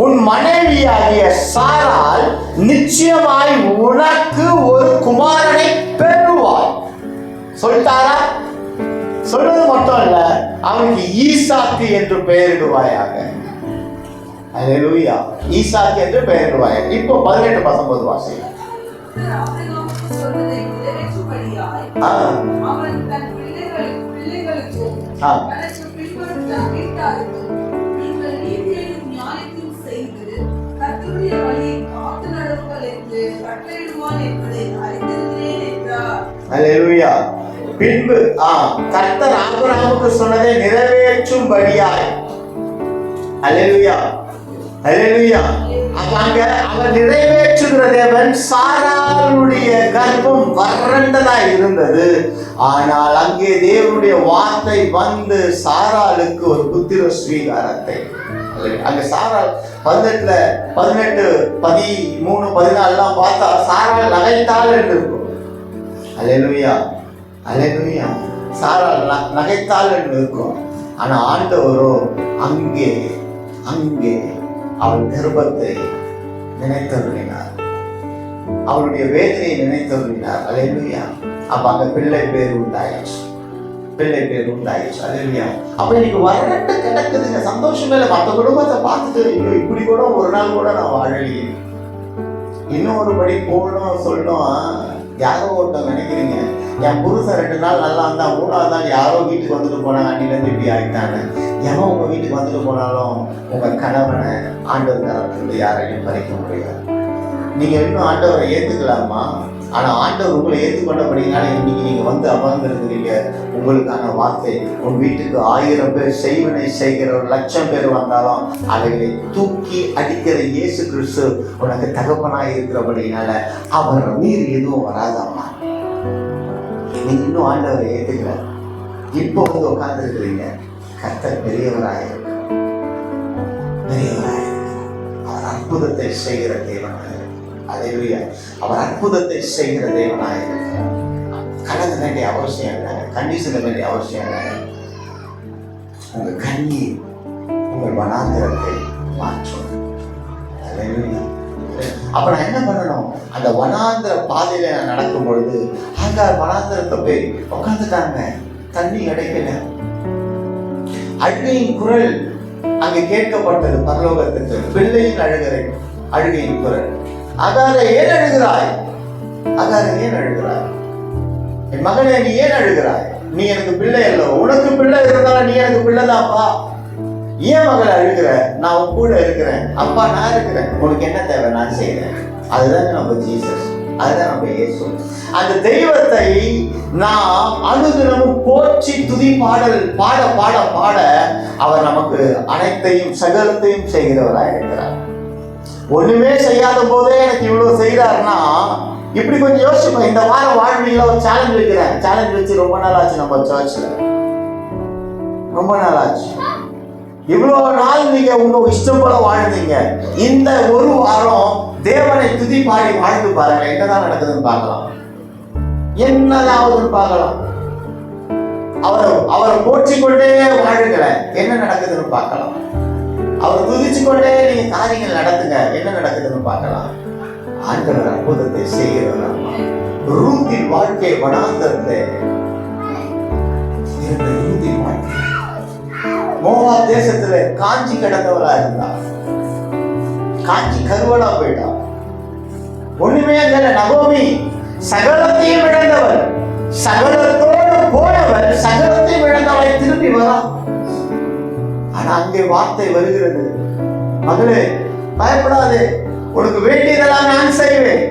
உன் மனைவியாகிய சாராள் நிச்சயமாய் உனக்கு ஒரு குமாரனை பெறுவாய் சொல்லிட்டாரா? சொல்றது மட்டும் இல்ல, அவனுக்கு ஈசாக்கு என்று பெயரிடுவாயாக. அல்லேலூயா. ஈசாக்கு என்று பெயரிடுவாயாக. இப்போ 18-19 வாசிங்க. அல்லேலூயா. பின்பு கர்த்தர் ஆபிரகாமுக்கு சொன்னதை நிறைவேற்றும்படியாய். அல்லேலூயா. அல்லேலூயா. அங்க அவர் நிறைவேற்றுகிற தேவன். சாராளுடைய கர்ப்பம் வறண்டதா இருந்தது. ஆனால் அங்கே தேவனுடைய வார்த்தை வந்து சாராளுக்கு ஒரு புத்திர ஸ்வீகாரத்தை. அங்க சாராள் 18, 13, 14 பார்த்தா சாராள் நகைத்தாள் என்று இருக்கும். அல்லேலூயா. அல்லேலூயா. சாராள் நகைத்தாள் என்று இருக்கும். ஆனா ஆண்டவரோ அங்கே அவள் கர்ப்பத்தை நினைத்தருளினார். அவளுடைய வேதனையை நினைத்தருளினார். அல்லேலூயா. அப்ப அங்க பிள்ளை பேர் உண்டாயிடுச்சு. அல்லேலூயா. அப்ப இன்னைக்கு வறண்டு கிடக்குதுங்க. சந்தோஷமே இல்லை. மற்ற குடும்பத்தை பார்த்துட்டு இப்படி கூட ஒரு நாள் கூட நான் வாழலையே, இன்னும் ஒரு படி போகணும் சொல்லணும். யாரோ ஒருத்தவங்க நினைக்கிறீங்க, என் புருஷன் 2 நாள் நல்லா இருந்தா 3ஆவது நாள் யாரோ வீட்டுக்கு வந்துட்டு போனாங்க, அன்னிலேருந்து இப்படி ஆகிட்டாங்க. எவன் உங்க வீட்டுக்கு வந்துட்டு போனாலும் உங்க கணவனை ஆண்டவர் தரப்பிலிருந்து யாரையும் பறிக்க முடியாது. நீங்க இன்னும் ஆண்டவரை ஏத்துக்கலாமா? ஆனா ஆண்டவர் உங்களை ஏற்றுக்கொண்டபடினால இன்னைக்கு நீங்க வந்து அமர்ந்திருக்கிறீங்க. உங்களுக்கான வார்த்தை, உன் வீட்டுக்கு 1000 பேர் செய்வினை செய்கிற 1,00,000 பேர் வந்தாலும் அவைகளை தூக்கி அடிக்கிற இயேசு கிறிஸ்து உனக்கு தகப்பனாய் இருக்கிறபடினால அவர் மீறி எதுவும் வராதாமா. நீங்க இன்னும் ஆண்டவரை ஏத்துக்கல, இப்போ வந்து உட்கார்ந்து இருக்கிறீங்க. கர்த்தர் பெரியவராயிருக்க, அவர் அற்புதத்தை செய்கிற தேவனாக, அல்லேலூயா, அவர் அற்புதத்தை செய்கிற தேவனாக இருக்கிறார். கலங்க வேண்டிய அவசியம் இல்லை, கண்டிஷன் வேண்டிய அவசியம் இல்லை. உங்க கண்ணீர் உங்கள் வனாந்திரத்தை மாற்றும். அல்லேலூயா. அப்ப நான் என்ன பண்ணணும்? அந்த வனாந்திர பாதையில நான் நடக்கும் பொழுது ஆகார் வனாந்திரத்தை போய் உட்காந்துட்டாங்க. தண்ணி கிடைக்கல. அழுகையின் குரல் அங்கு கேட்கப்பட்டது பரலோகத்துக்கு. பிள்ளையின் அழுகையின் குரல். ஆகாரே ஏன் அழுகிறாய்? ஆகாரே ஏன் அழுகிறாய்? என் மகனே நீ ஏன் அழுகிறாய்? நீ எனக்கு பிள்ளை அல்ல. உனக்கு பிள்ளை இருந்தாலும் நீ எனக்கு பிள்ளைதான்ப்பா. ஏன் மகளை அழுகிற? நான் உன் கூட இருக்கிறேன். அப்பா நான் இருக்கிறேன். உனக்கு என்ன தேவை நான் செய்யறேன். அதுதான் நம்ம ஜீசஸ், அதுதான் நம்ம இயேசு. அந்த தெய்வத்தை நாம் அனுதினமும் போற்றி துதி பாடல் பாட பாட பாட அவர் நமக்கு அனைத்தையும் சகலத்தையும் செய்கிறவராக இருக்கிறார். ஒண்ணுமே செய்யாத போதே எனக்கு இவ்வளவு செய்யறாருன்னா இப்படி கொஞ்சம் யோசிப்போம். இந்த வாரம் வாழ்வீங்களா ஒரு சேலஞ்ச் வைக்கிறேன். சேலஞ்ச் வச்சு ரொம்ப நாள் ஆச்சு. நம்ம சர்ச்ல ரொம்ப நாள் ஆச்சு. இவ்வளவு நாள் நீங்க உங்க இஷ்டம் போல வாழ்ந்தீங்க. இந்த ஒரு வாரம் தேவனை துதி பாடி வாழ்ந்து பாருங்க. என்னதான் நடக்குதுன்னு பார்க்கலாம், என்னதாவது பார்க்கலாம். அவரை போற்றிக் கொண்டே வாழுங்கள, என்ன நடக்குதுன்னு பார்க்கலாம். அவர் துதிச்சு கொண்டே நீங்க காரியங்கள் நடத்துங்க, என்ன நடக்குதுன்னு பார்க்கலாம். ஆண்டவர் அற்புதத்தை செய்கிறவர். ரூத்தின் வாழ்க்கை வனாந்தரத்தை ரூத்தின் வாழ்க்கை மோவாப் தேசத்துல காஞ்சி கடந்தவளா இருந்தார். காஞ்சி கருவலா போயிட்டார். ஒண்ணுமே இல்ல. நகோமி சகலத்தையும் இழந்தவர், சகலத்தோடு போனவர், சகலத்தையும் இழந்தவரை திரும்பி வரா. ஆனா அங்கே வார்த்தை வருகிறது, மகளே பயப்படாதே, உனக்கு வேண்டியதெல்லாம் நான் செய்வேன்.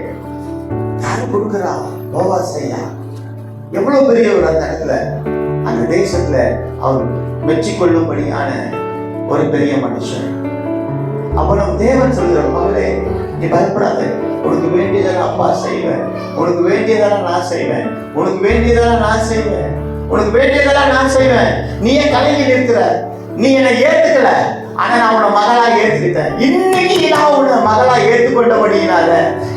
யாரு கொடுக்கிறா? போவாஸ் ஐயா. எவ்வளவு பெரியவர் அந்த இடத்துல, அந்த தேசத்துல அவர் மெச்சிக்கொள்ளும்படியான ஒரு பெரிய மனுஷன். அப்புறம் தேவன் சொல்கிற, மகளே நீ பயப்படாத, உனக்கு வேண்டியதெல்லாம் அப்பா செய்வேன், உனக்கு வேண்டியதெல்லாம் நான் செய்வேன், உனக்கு வேண்டியதெல்லாம் நான் செய்வேன், உனக்கு வேண்டியதெல்லாம் நான் செய்வேன். நீ ஏன் கலங்கி நிற்கிற? நீ என்னை ஏத்துக்கல, ஆனா நான் உன்னை மகளா ஏத்துக்கிட்டேன். இன்னைக்கு நான் உன்னை மகளா ஏற்றுக்கொண்டபடினால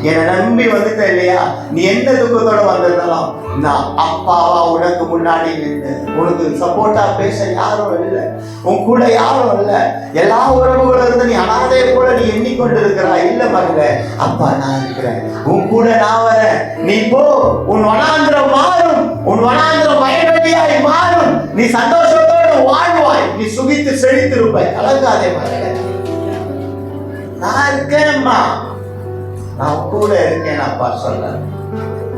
என்னை நம்பி வந்துட்ட இல்லையா? நீ எந்த துக்கத்தோட வந்திருந்தாலும் நான் அப்பாவா உனக்கு முன்னாடி நின்று உனக்கு சப்போர்ட்டா பேச யாரும் இல்லை, உன் கூட யாரும் இல்லை. எல்லா உறவுகளும் இருந்து நீ அனாதையை போல நீ எண்ணிக்கொண்டு இருக்கிறா. இல்ல மகளே, அப்பா நான் இருக்கிறேன், உன் கூட நான் வரேன். நீ போ, உன் வனாந்திரம் மாறும், உன் வனாந்திரம் வயல்வெளியாய் மாறும். நீ சந்தோஷத்தோடு வாழ்வாய், நீ சுகித்து செழித்திருப்பாய். கலங்காதே மகளே, நான் இருக்கேன்மா, நான் கூட இருக்கேன். அப்பா சொல்ற,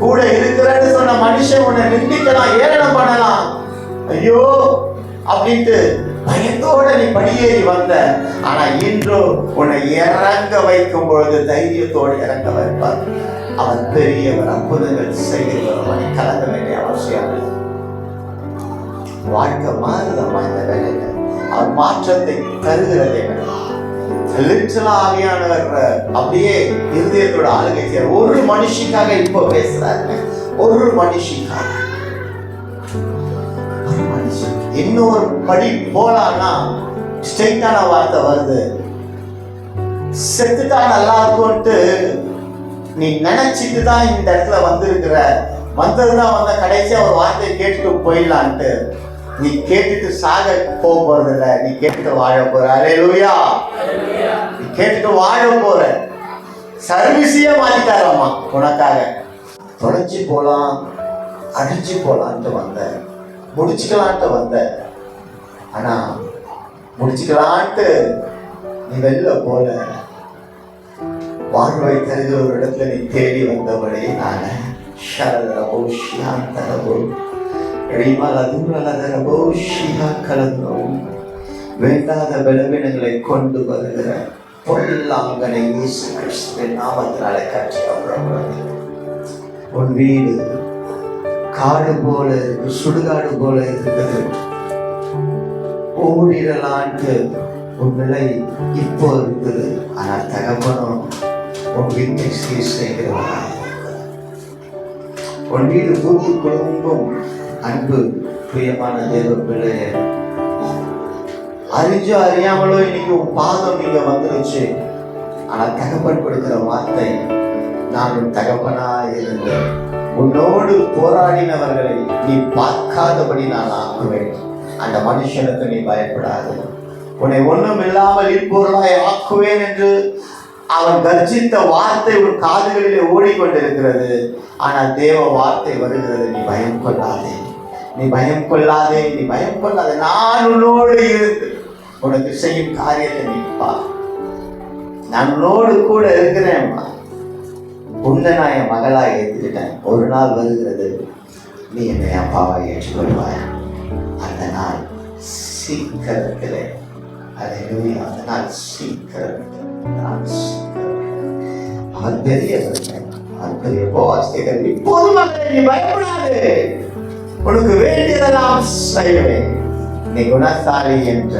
கூட இருக்கிறேன்னு சொன்ன மனுஷன் உன்னை நிந்திக்கலாம், ஏளனம் பண்ணலாம். ஐயோ அப்படின்ட்டு பயத்தோட நீ படியேறி வந்த. ஆனா இன்று உன்னை இறங்க வைக்கும் பொழுது தைரியத்தோடு இறங்க வைப்பார். அவர் பெரியவர், அற்புதங்கள் செய்கிறவர். நீ கலங்க வேண்டிய அவசியம் இல்லை. வாழ்க்கை மாறுதமா இந்த வேலையில அவர் மாற்றத்தை தருகிறதே. லிட்டரலா ஆவியானவர் அப்படியே இருதயத்தோட ஆளுகை செய்ய. ஒரு மனுஷிக்காக இப்போ பேசுறாங்க, ஒரு மனுஷிக்காக. இன்னொரு படி போலான்னா ஸ்ட்ரெயிட்டான வார்த்தை வருது, செத்துட்டா நல்லா இருக்கும்ட்டு நீ நினைச்சிட்டு தான் இந்த இடத்துல வந்திருக்கிற. வந்ததுதான் வந்த கடைசியா ஒரு வார்த்தையை கேட்டுட்டு போயிடலான்ட்டு நீ கேட்டுட்டு சாக போறது இல்லை, நீ கேட்டுட்டு வாழ போற. அல்லேலூயா. நீ கேட்டுட்டு வாழ போற. சர்வீஸையே மாத்திட்டாரம்மா உனக்காக. தொலைச்சி போலாம், அடிச்சு போலான்ட்டு வந்த, முடிச்சுக்கலான்ட்டு வந்த. ஆனா முடிச்சுக்கலான்ட்டு நீ வெளில போல. வாழ்வை தருகிற ஒரு இடத்துல நீ தேடி வந்தபடி நானே ஷரதரபோ ஷியாந்தரபோ ரிமலதுரலதரபோ ஷியா கலந்தோ. வேண்டாத பலவீனங்களை கொண்டு வருகிற பொல்லாங்கனை இயேசு கிறிஸ்துவின் நாமத்தினாலே காட்சி அப்புறப்படுது. உன் வீடு காடு போல இருக்கு, சுடுகாடு போல இருக்குது. ஓடிடலான்ட்டு உன் நிலை இப்போ இருக்குது. ஆனால் தகப்பனும் உன் வீட்டை சீர் செய்கிறவனா. உன் வீடு கூட்டு குடும்பம் அன்பு பிரியமான தேவ பிள்ளையே, அறிஞ்சோ அறியாமலோ இன்னைக்கு உன் பாதம் இங்க வந்துருச்சு. ஆனா தகப்பன் கொடுக்கிற வார்த்தை, நான் உன் தகப்பனா இருந்து உன்னோடு போராடினவர்களை நீ பார்க்காதபடி நான் ஆக்குவேன். அந்த மனுஷனுக்கு நீ பயப்படாது, உன்னை ஒன்றும் இல்லாமல் இப்பொருளாய் ஆக்குவேன் என்று அவன் கர்ஜித்த வார்த்தை உன் காதுகளிலே ஓடிக்கொண்டிருக்கிறது. ஆனால் தேவ வார்த்தை வருகிறது, நீ பயம் கொள்ளாதே, நீ பயம் கொள்ளாதே, நீ பயம் கொள்ளாதே, நான் உன்னோடு இருந்து உனக்கு செய்யும் காரியத்தை நீ பார். நான் உன்னோடு கூட இருக்கிறேன்மா. உன்னை நான் என் மகளாய் ஏற்றுக்கிட்டேன். ஒரு நாள் வருகிறது, நீ என்னை அப்பாவாய் ஏற்றுக்கொள்வாய். அந்த நாள் சீக்கிரத்திலே, அல்லேலூயா, அந்த நாள் சீக்கிரத்திலே. அவர் பெரியவர், அவர் பெரிய போவாஸ்தேகர். இப்போது மகளே நீ பயப்படாது, உனக்கு வேண்டியதெல்லாம் செய்வேன். நீ குணசாலி என்ற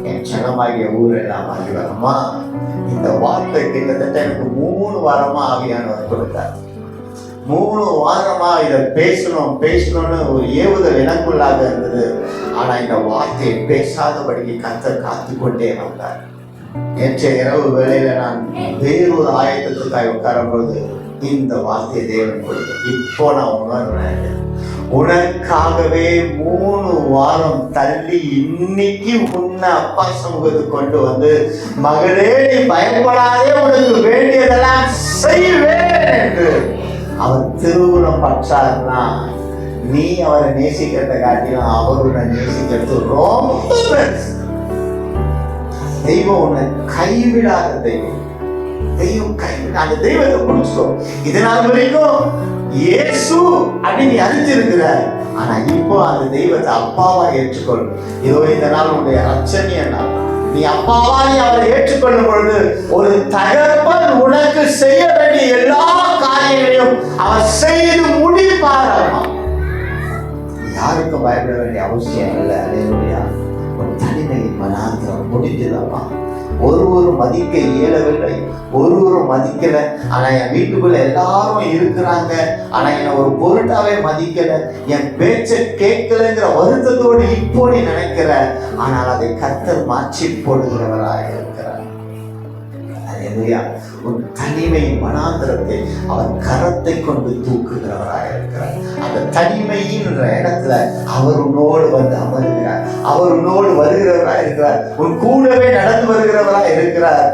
என் சனமாகிய ஊரெல்லாம் ஆகி வரமா. இந்த வார்த்தை கிட்டத்தட்ட எனக்கு 3 வாரமா ஆவியானவர் கொடுத்தார். 3 வாரமா இதை பேசணும்னு ஒரு ஏவுதல் எனக்குள்ளாக இருந்தது. ஆனா இந்த வார்த்தையை பேசாதபடிக்கு கர்த்தர் காத்து கொண்டே வந்தார். நேற்றைய இரவு வேளையில நான் வேறொரு ஆயத்தத்துக்காக உட்காரும்போது இந்த வார்த்தையை தேவன் கொடுத்தார். இப்போ நான் உணர்றேன், உனக்காகவே 3 வாரம் தள்ளி இன்னைக்கு உன்னை அப்பா சமூகத்துக்கு கொண்டு வந்து, மகளே நீ பயப்படாதே, உனக்கு வேண்டியதெல்லாம் செய்வேன் என்று அவர் திருவுளம் பற்றார்னா, நீ அவரை நேசிக்கிறத காட்டிலும் அவர் உன்னை நேசிக்கிறது ரொம்ப பெருசு. தெய்வம் உன்னை கைவிடாத தெய்வம். தெய்வம் கைவிட, அந்த தெய்வத்தை புரிஞ்சுக்கோ. இதனால் வரைக்கும் இயேசு அப்படின்னு நீ அறிஞ்சிருக்கிற, ஆனா இப்போ அந்த தெய்வத்தை அப்பாவா ஏற்றுக்கொள். இதோ இந்த நாள் உன்னுடைய ரட்சணிய நாள். நீ அப்பாவா நீ அவரை ஏற்றுக்கொள்ளும் பொழுது, ஒரு தகப்பன் உனக்கு செய்ய வேண்டிய எல்லா காரியங்களையும் அவர் செய்து முடிப்பார். யாருக்கும் பயப்பட வேண்டிய அவசியம் இல்லை. அல்லேலூயா. ஒரு தனிமையின் மனாந்திரம் முடிஞ்சதம்மா. ஒரு மதிக்க இயலவில்லை, ஒரு மதிக்கல. ஆனா என் வீட்டுக்குள்ள எல்லாரும் இருக்கிறாங்க, ஆனா என்ன ஒரு பொருட்டாவே மதிக்கல, என் பேச்சை கேட்கலங்கிற வருத்தத்தோடு இப்போ நீ நினைக்கிற. ஆனால் அதை கர்த்தர் மாற்றி போடுகிறவராக இருக்கிறார். அல்லேலூயா. உன் தனிமையின் மனாந்திரத்தை அவர் கரத்தை கொண்டு தூக்குகிறவராக இருக்கிறார். அந்த தனிமையின் இடத்துல அவர் உன்னோடு வந்து அமர்கிறார். அவர் உன்னோடு வருகிறவராக இருக்கிறார். உன் கூடவே நடந்து வருகிறவராக இருக்கிறார்.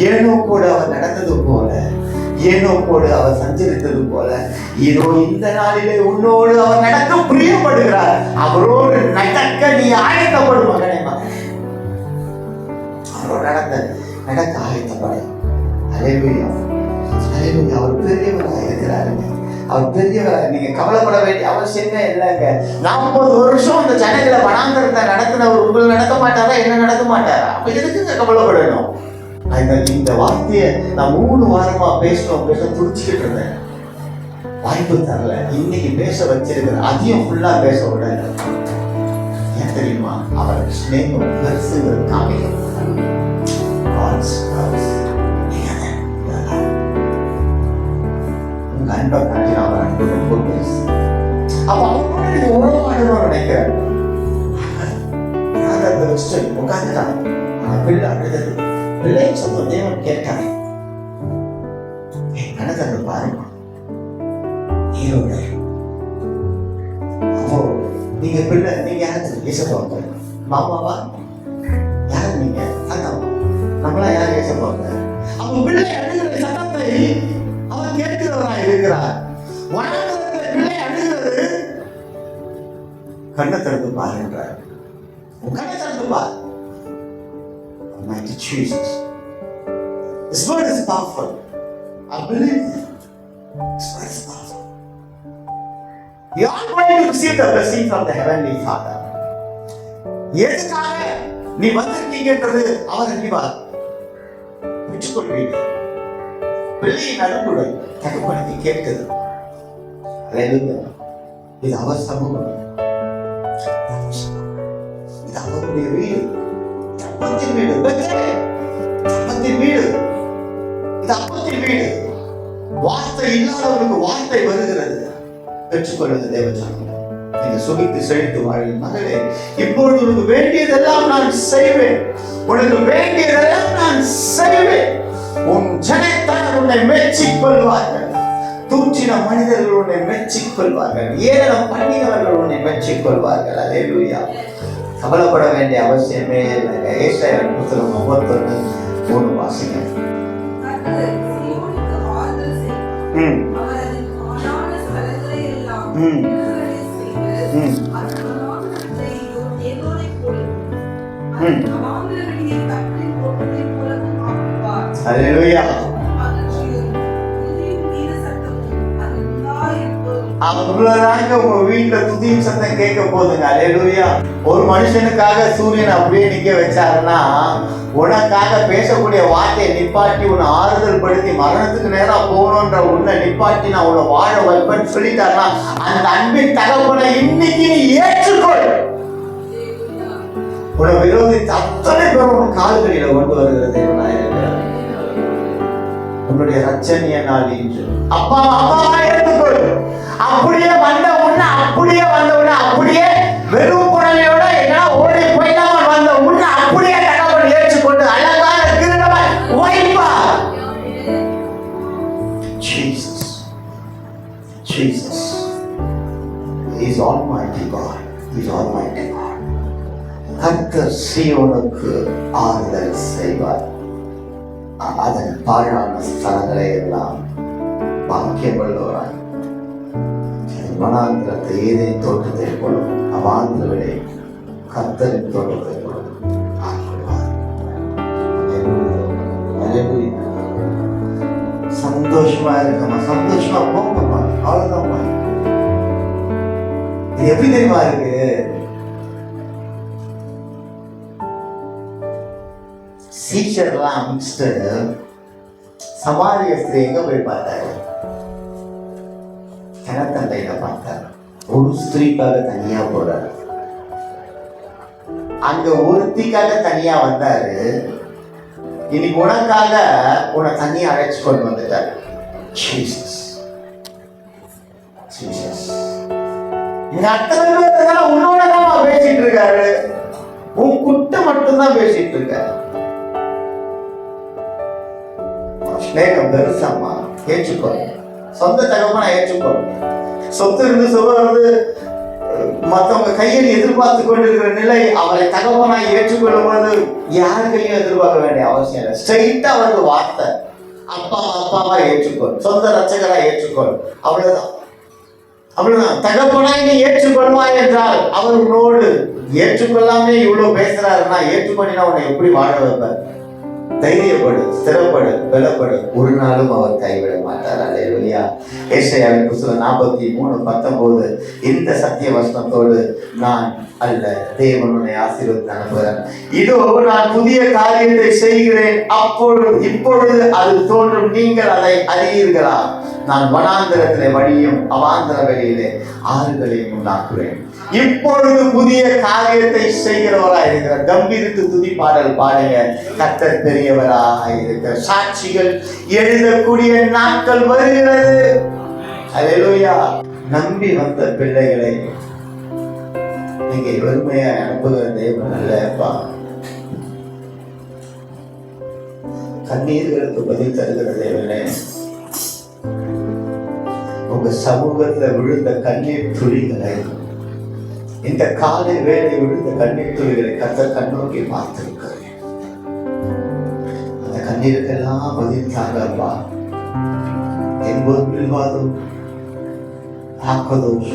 ஏனோ கூட அவர் நடந்தது போல, ஏனோ கூட அவர் சஞ்சரித்தது போல, இதோ இந்த நாளிலே உன்னோடு அவர் நடக்க பிரியப்படுகிறார். அவரோடு நடக்க நீ ஆயத்தப்படும் மகனே, மகனே. அவரோடு நடக்க ஆயத்தப்படு. அல்லேலூயா. அல்லேலூயா. அவர் பெரியவராக இருக்கிறாருங்க. அவர் பெரியவராக, நீங்க கவலைப்பட வேண்டிய அவசியமே இல்லைங்க. 40 வருஷம் அந்த ஜனங்களை வனாந்தரத்தை நடத்தினவர் உங்களை நடத்த மாட்டாரா? என்ன நடத்த மாட்டாரா? அப்ப எதுக்குங்க கவலைப்படணும்? இந்த வார்த்தையை நான் 3 வாரமா பேச துடிச்சுக்கிட்டு இருந்தேன். வாய்ப்பு தரல. இன்னைக்கு பேச வச்சிருக்கிறேன். அதையும் ஃபுல்லா பேச விடல. ஏன் தெரியுமா? அவர் ஸ்நேகம் பெருசுங்கிறது காமிக்கும். உங்க அன்பை காட்டி அவர் அன்பு ரொம்ப பெருசு. அப்ப அவரோட நீங்க உறவாடணும்னு நினைக்கிறேன். உட்காந்துட்டான். பிள்ளை அழுதது. பிள்ளை சொன்ன தேவன் கேட்டார், என் கணக்கு பாருமா ஈரோட. அப்போ நீங்க பிள்ளை, நீங்க யாரு ஏசப்பாங்க? மாமாவா? யாரு நீங்க? அண்ணாவா? நம்மளா யார் ஏசப்பாங்க? அப்போ பிள்ளை அழுகிற சத்தத்தை அவர் கேட்கிறவராக இருக்கிறார். வனாந்தரத்தில் பிள்ளை அழுகிறது. கண்ணை திறந்து பாருன்றார். கண்ணை திறந்து பார். Almighty Jesus. This word is powerful. I believe this word is powerful. You are going to receive the blessing from the heavenly Father. எதுக்காக நீ வந்திருக்கீங்கன்றது அவர் அறிவார். பெற்றுக்கொள்வீர்கள். பிள்ளையின் அன்புடை தகப்பனை கேட்குது. அல்லேலூயா. இது அவர் சமூகம். இது அவருடைய வீடு. அப்பத்தின் வீடு. அப்பத்தின் வீடு. இது அப்பத்தின் வீடு. வார்த்தை இல்லாதவருக்கு வார்த்தை வருகிறது. பெற்றுக்கொள்வது தேவஜானம். நீங்க சுகித்து செழித்து வாழும் மகளே, இப்பொழுது உனக்கு வேண்டியதெல்லாம் நான் செய்வேன். உனக்கு வேண்டியதெல்லாம் நான் செய்வேன். உன் ஜனத்தார் உன்னை மெச்சிக் கொள்வார்கள். தூற்றின மனிதர்கள் உன்னை மெச்சிக் கொள்வார்கள். ஏளனம் பண்ணினவர்கள் உன்னை மெச்சிக் கொள்வார்கள். அல்லேலூயா. கவலைப்பட வேண்டிய அவசியமே இல்லை. ஏசாயா புத்தகம் 51:3 வாசிங்க. அல்லேலூயா. அவ்வளவுதாங்க உங்க வீட்டுல துதியின் சத்தம் கேட்க போதுங்க. அல்லேலூயா. ஒரு மனுஷனுக்காக சூரியன் அப்படியே நிக்க வச்சாருன்னா, உனக்காக பேசக்கூடிய வார்த்தையை நிப்பாட்டி உன்னை ஆறுதல் படுத்தி மரணத்துக்கு நேரா போகணுன்ற உன்னை நிப்பாட்டி நான் உன்னை வாழ வைப்பேன்னு சொல்லிட்டாருன்னா, அந்த அன்பின் தகப்பனை இன்னைக்கு நீ ஏற்றுக்கொள். உன்னை விரோதித்து அத்தனை பேர் உன் கால்களில கொண்டு வருகிறது உன்னுடைய ரட்சணிய நாள் இன்று. அப்பா அப்பாவா எடுத்துக்கொள். அப்படியே வந்த உன்னை அப்படியே வெறும் குழந்தையோட எங்கன்னா ஓடி போயிடாம வந்த உன்னை அப்படியே தகவல் ஏற்றுக்கொண்டு அழகான கிரீடமாய் வைப்பார். Jesus is Almighty God. கர்த்தர் சீயோனுக்கு ஆறுதல் செய்வார். அதன் பாழான ஸ்தலங்களை எல்லாம் பாக்கியமுள்ளவராய் வனாந்திரத்தை ஏதேன் தோட்டத்தை போலும் அவாந்திரவிலே கர்த்தரின் தோட்டத்தை போலும் ஆக்குவார். சந்தோஷமா இருக்கமா, சந்தோஷமா போங்கம்மா, அவ்வளவுதான்மா. இது எப்படி தெரியுமா இருக்கு? சீஷர்லாம் மிக்ஸ்டு சமாரிய ஸ்திரீ எங்க போய் பார்த்தாரு? கிணத்தண்டையில பார்த்தாரு. ஒரு ஸ்திரீக்காக தனியா போறாரு. அங்க ஒருத்திக்காக தனியா வந்தாரு. இன்னைக்கு உனக்காக உன்னை தனியா அழைச்சு கொண்டு வந்துட்டாரு. இந்த அத்தனை பேர் உன்னோட தான் பேசிட்டு இருக்காரு. உன் குட்டை மட்டும்தான் பேசிட்டு இருக்காரு. ஸ்நேகம் பெருசாமா, ஏற்றுக்கொள். சொந்த தகப்பனா ஏற்றுக்கொள். சொத்து இருந்து சுகம் இருந்து மற்றவங்க கையில் எதிர்பார்த்து கொண்டிருக்கிற நிலை, அவரை தகப்பனாய் ஏற்றுக்கொள்ளும் போது யார் கையும் எதிர்பார்க்க வேண்டிய அவசியம் இல்லை. ஸ்ட்ரைட்டா வந்து வார்த்தை, அப்பாவா ஏற்றுக்கொள், சொந்த ரட்சகரா ஏற்றுக்கொள். அவ்வளவுதான். தகப்பனாய் நீ ஏற்றுக்கொள்வாய் என்றால் அவர் உன்னோடு ஏற்றுக்கொள்ளாமே இவ்வளவு பேசுறாருன்னா, ஏற்றுக்கொண்டினா உன்னை எப்படி வாழ வைப்பார்? தைரியப்படு, ஸ்திரப்படு, பலப்படு. ஒரு நாளும் அவர் கைவிட மாட்டார். அல்லேலூயா. ஏசாயாவின் புத்தகம் 43:19 இந்த சத்திய வசனத்தோடு நான் அல்ல, தேவன் உன்னை ஆசீர்வதித்து அனுப்புகிறேன். இதோ நான் புதிய காரியத்தை செய்கிறேன், இப்பொழுது அது தோன்றும், நீங்கள் அதை அறியீர்களா? நான் வனாந்திரத்திலே வழியும் அவாந்திர வெளியிலே ஆறுகளையும் உண்டாக்குவேன். இப்பொழுது புதிய காரியத்தை செய்கிறவராக இருக்கிறார். கம்பீரித்து துதி பாடல் பாடுங்க. கர்த்தர் பெரியவராக இருக்கிற சாட்சிகள் எழுதக்கூடிய நாட்கள் வருகிறது. அல்லேலூயா. நம்பி வந்த பிள்ளைகளை நீங்க வெறுமையா அனுப்புகிற தேவன் அல்லப்பா. கண்ணீர்களுக்கு பதில் தருகிற தேவனே, உங்க சமூகத்துல விழுந்த கண்ணீர் துளிகளை, இந்த காலை வேலை விழுந்த கண்ணீர் துளிகளை கர்த்தர் கண்ணோக்கி பார்த்திருக்கிறேன். அந்த கண்ணீருக்கெல்லாம் பதில் தாங்கப்பா. என்பது வில்வாதம் ஆக்கதோஷ்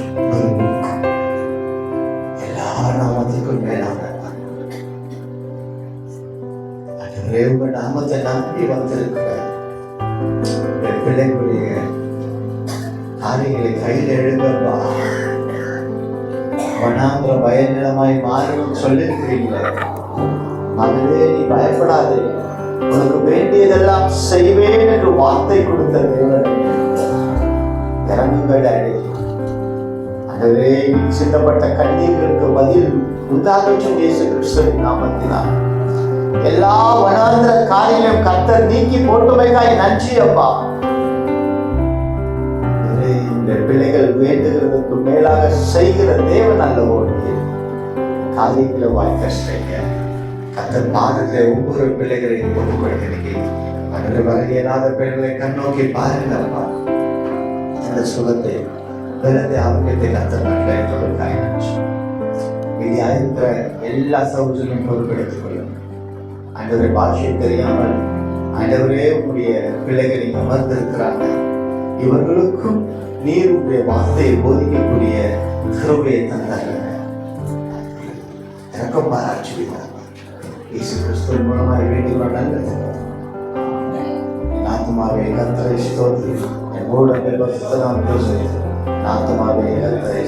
எல்லா நாமத்துக்கும் மேலான உங்க நாமத்தை நம்பி வந்திருக்கிற பிள்ளைகளுடைய காரியங்களை கையில் எழுங்கப்பா. வனாந்திரம் பயநிலமாய் மாறும் சொல்லிருக்கிறீங்களே, மகளே நீ பயப்படாதே, உனக்கு வேண்டியதெல்லாம் செய்வேன் என்று வார்த்தை கொடுத்த தேவன் இறங்குங்கள் டாடி. ஆண்டவரே, சிந்தப்பட்ட கண்ணீர்களுக்கு பதில் உண்டாகட்டும் இயேசு கிறிஸ்துவின் நாமத்தினால். எல்லா வனாந்திர காரியம் கர்த்தர் நீக்கி போட்டுமைக்காய் நன்றி அப்பா. இந்த பிள்ளைகள் வேண்டுகிறதுக்கு மேலாக செய்கிற தேவன் அல்லவோ, காரியங்களை வாய்க்க செய்ய கர்த்தர் பாருங்க. ஒவ்வொரு பிள்ளைகளையும் ஒப்புக்கொடுக்கிறீங்க. அவர்கள் வகையில்லாத பிள்ளைகளை கண்ணோக்கி பாருங்கப்பா. இந்த சுகத்தை பிறந்த ஆரோக்கியத்தை கர்த்தர் நன்றாய் இருக்கிற எல்லா சௌகரியத்தையும் பொறுப்பெடுத்துக் கொள்ளும். ஆண்டவரை பாஷை தெரியாமல் ஆண்டவரே உங்களுடைய பிள்ளைகளை அமர்ந்திருக்கிறாங்க. இவர்களுக்கும் நீர் உடைய வார்த்தையை போதிக்கக்கூடிய கிருபையை தந்தார்கள். இறக்கம் பாராட்டுவீர்கள். இயேசு கிறிஸ்துவின் மூலமாக வேண்டிய நல்லது. ஆத்மாவே கர்த்தரை ஸ்தோத்திரி. என்னோட நாத்மாவே கர்த்தரை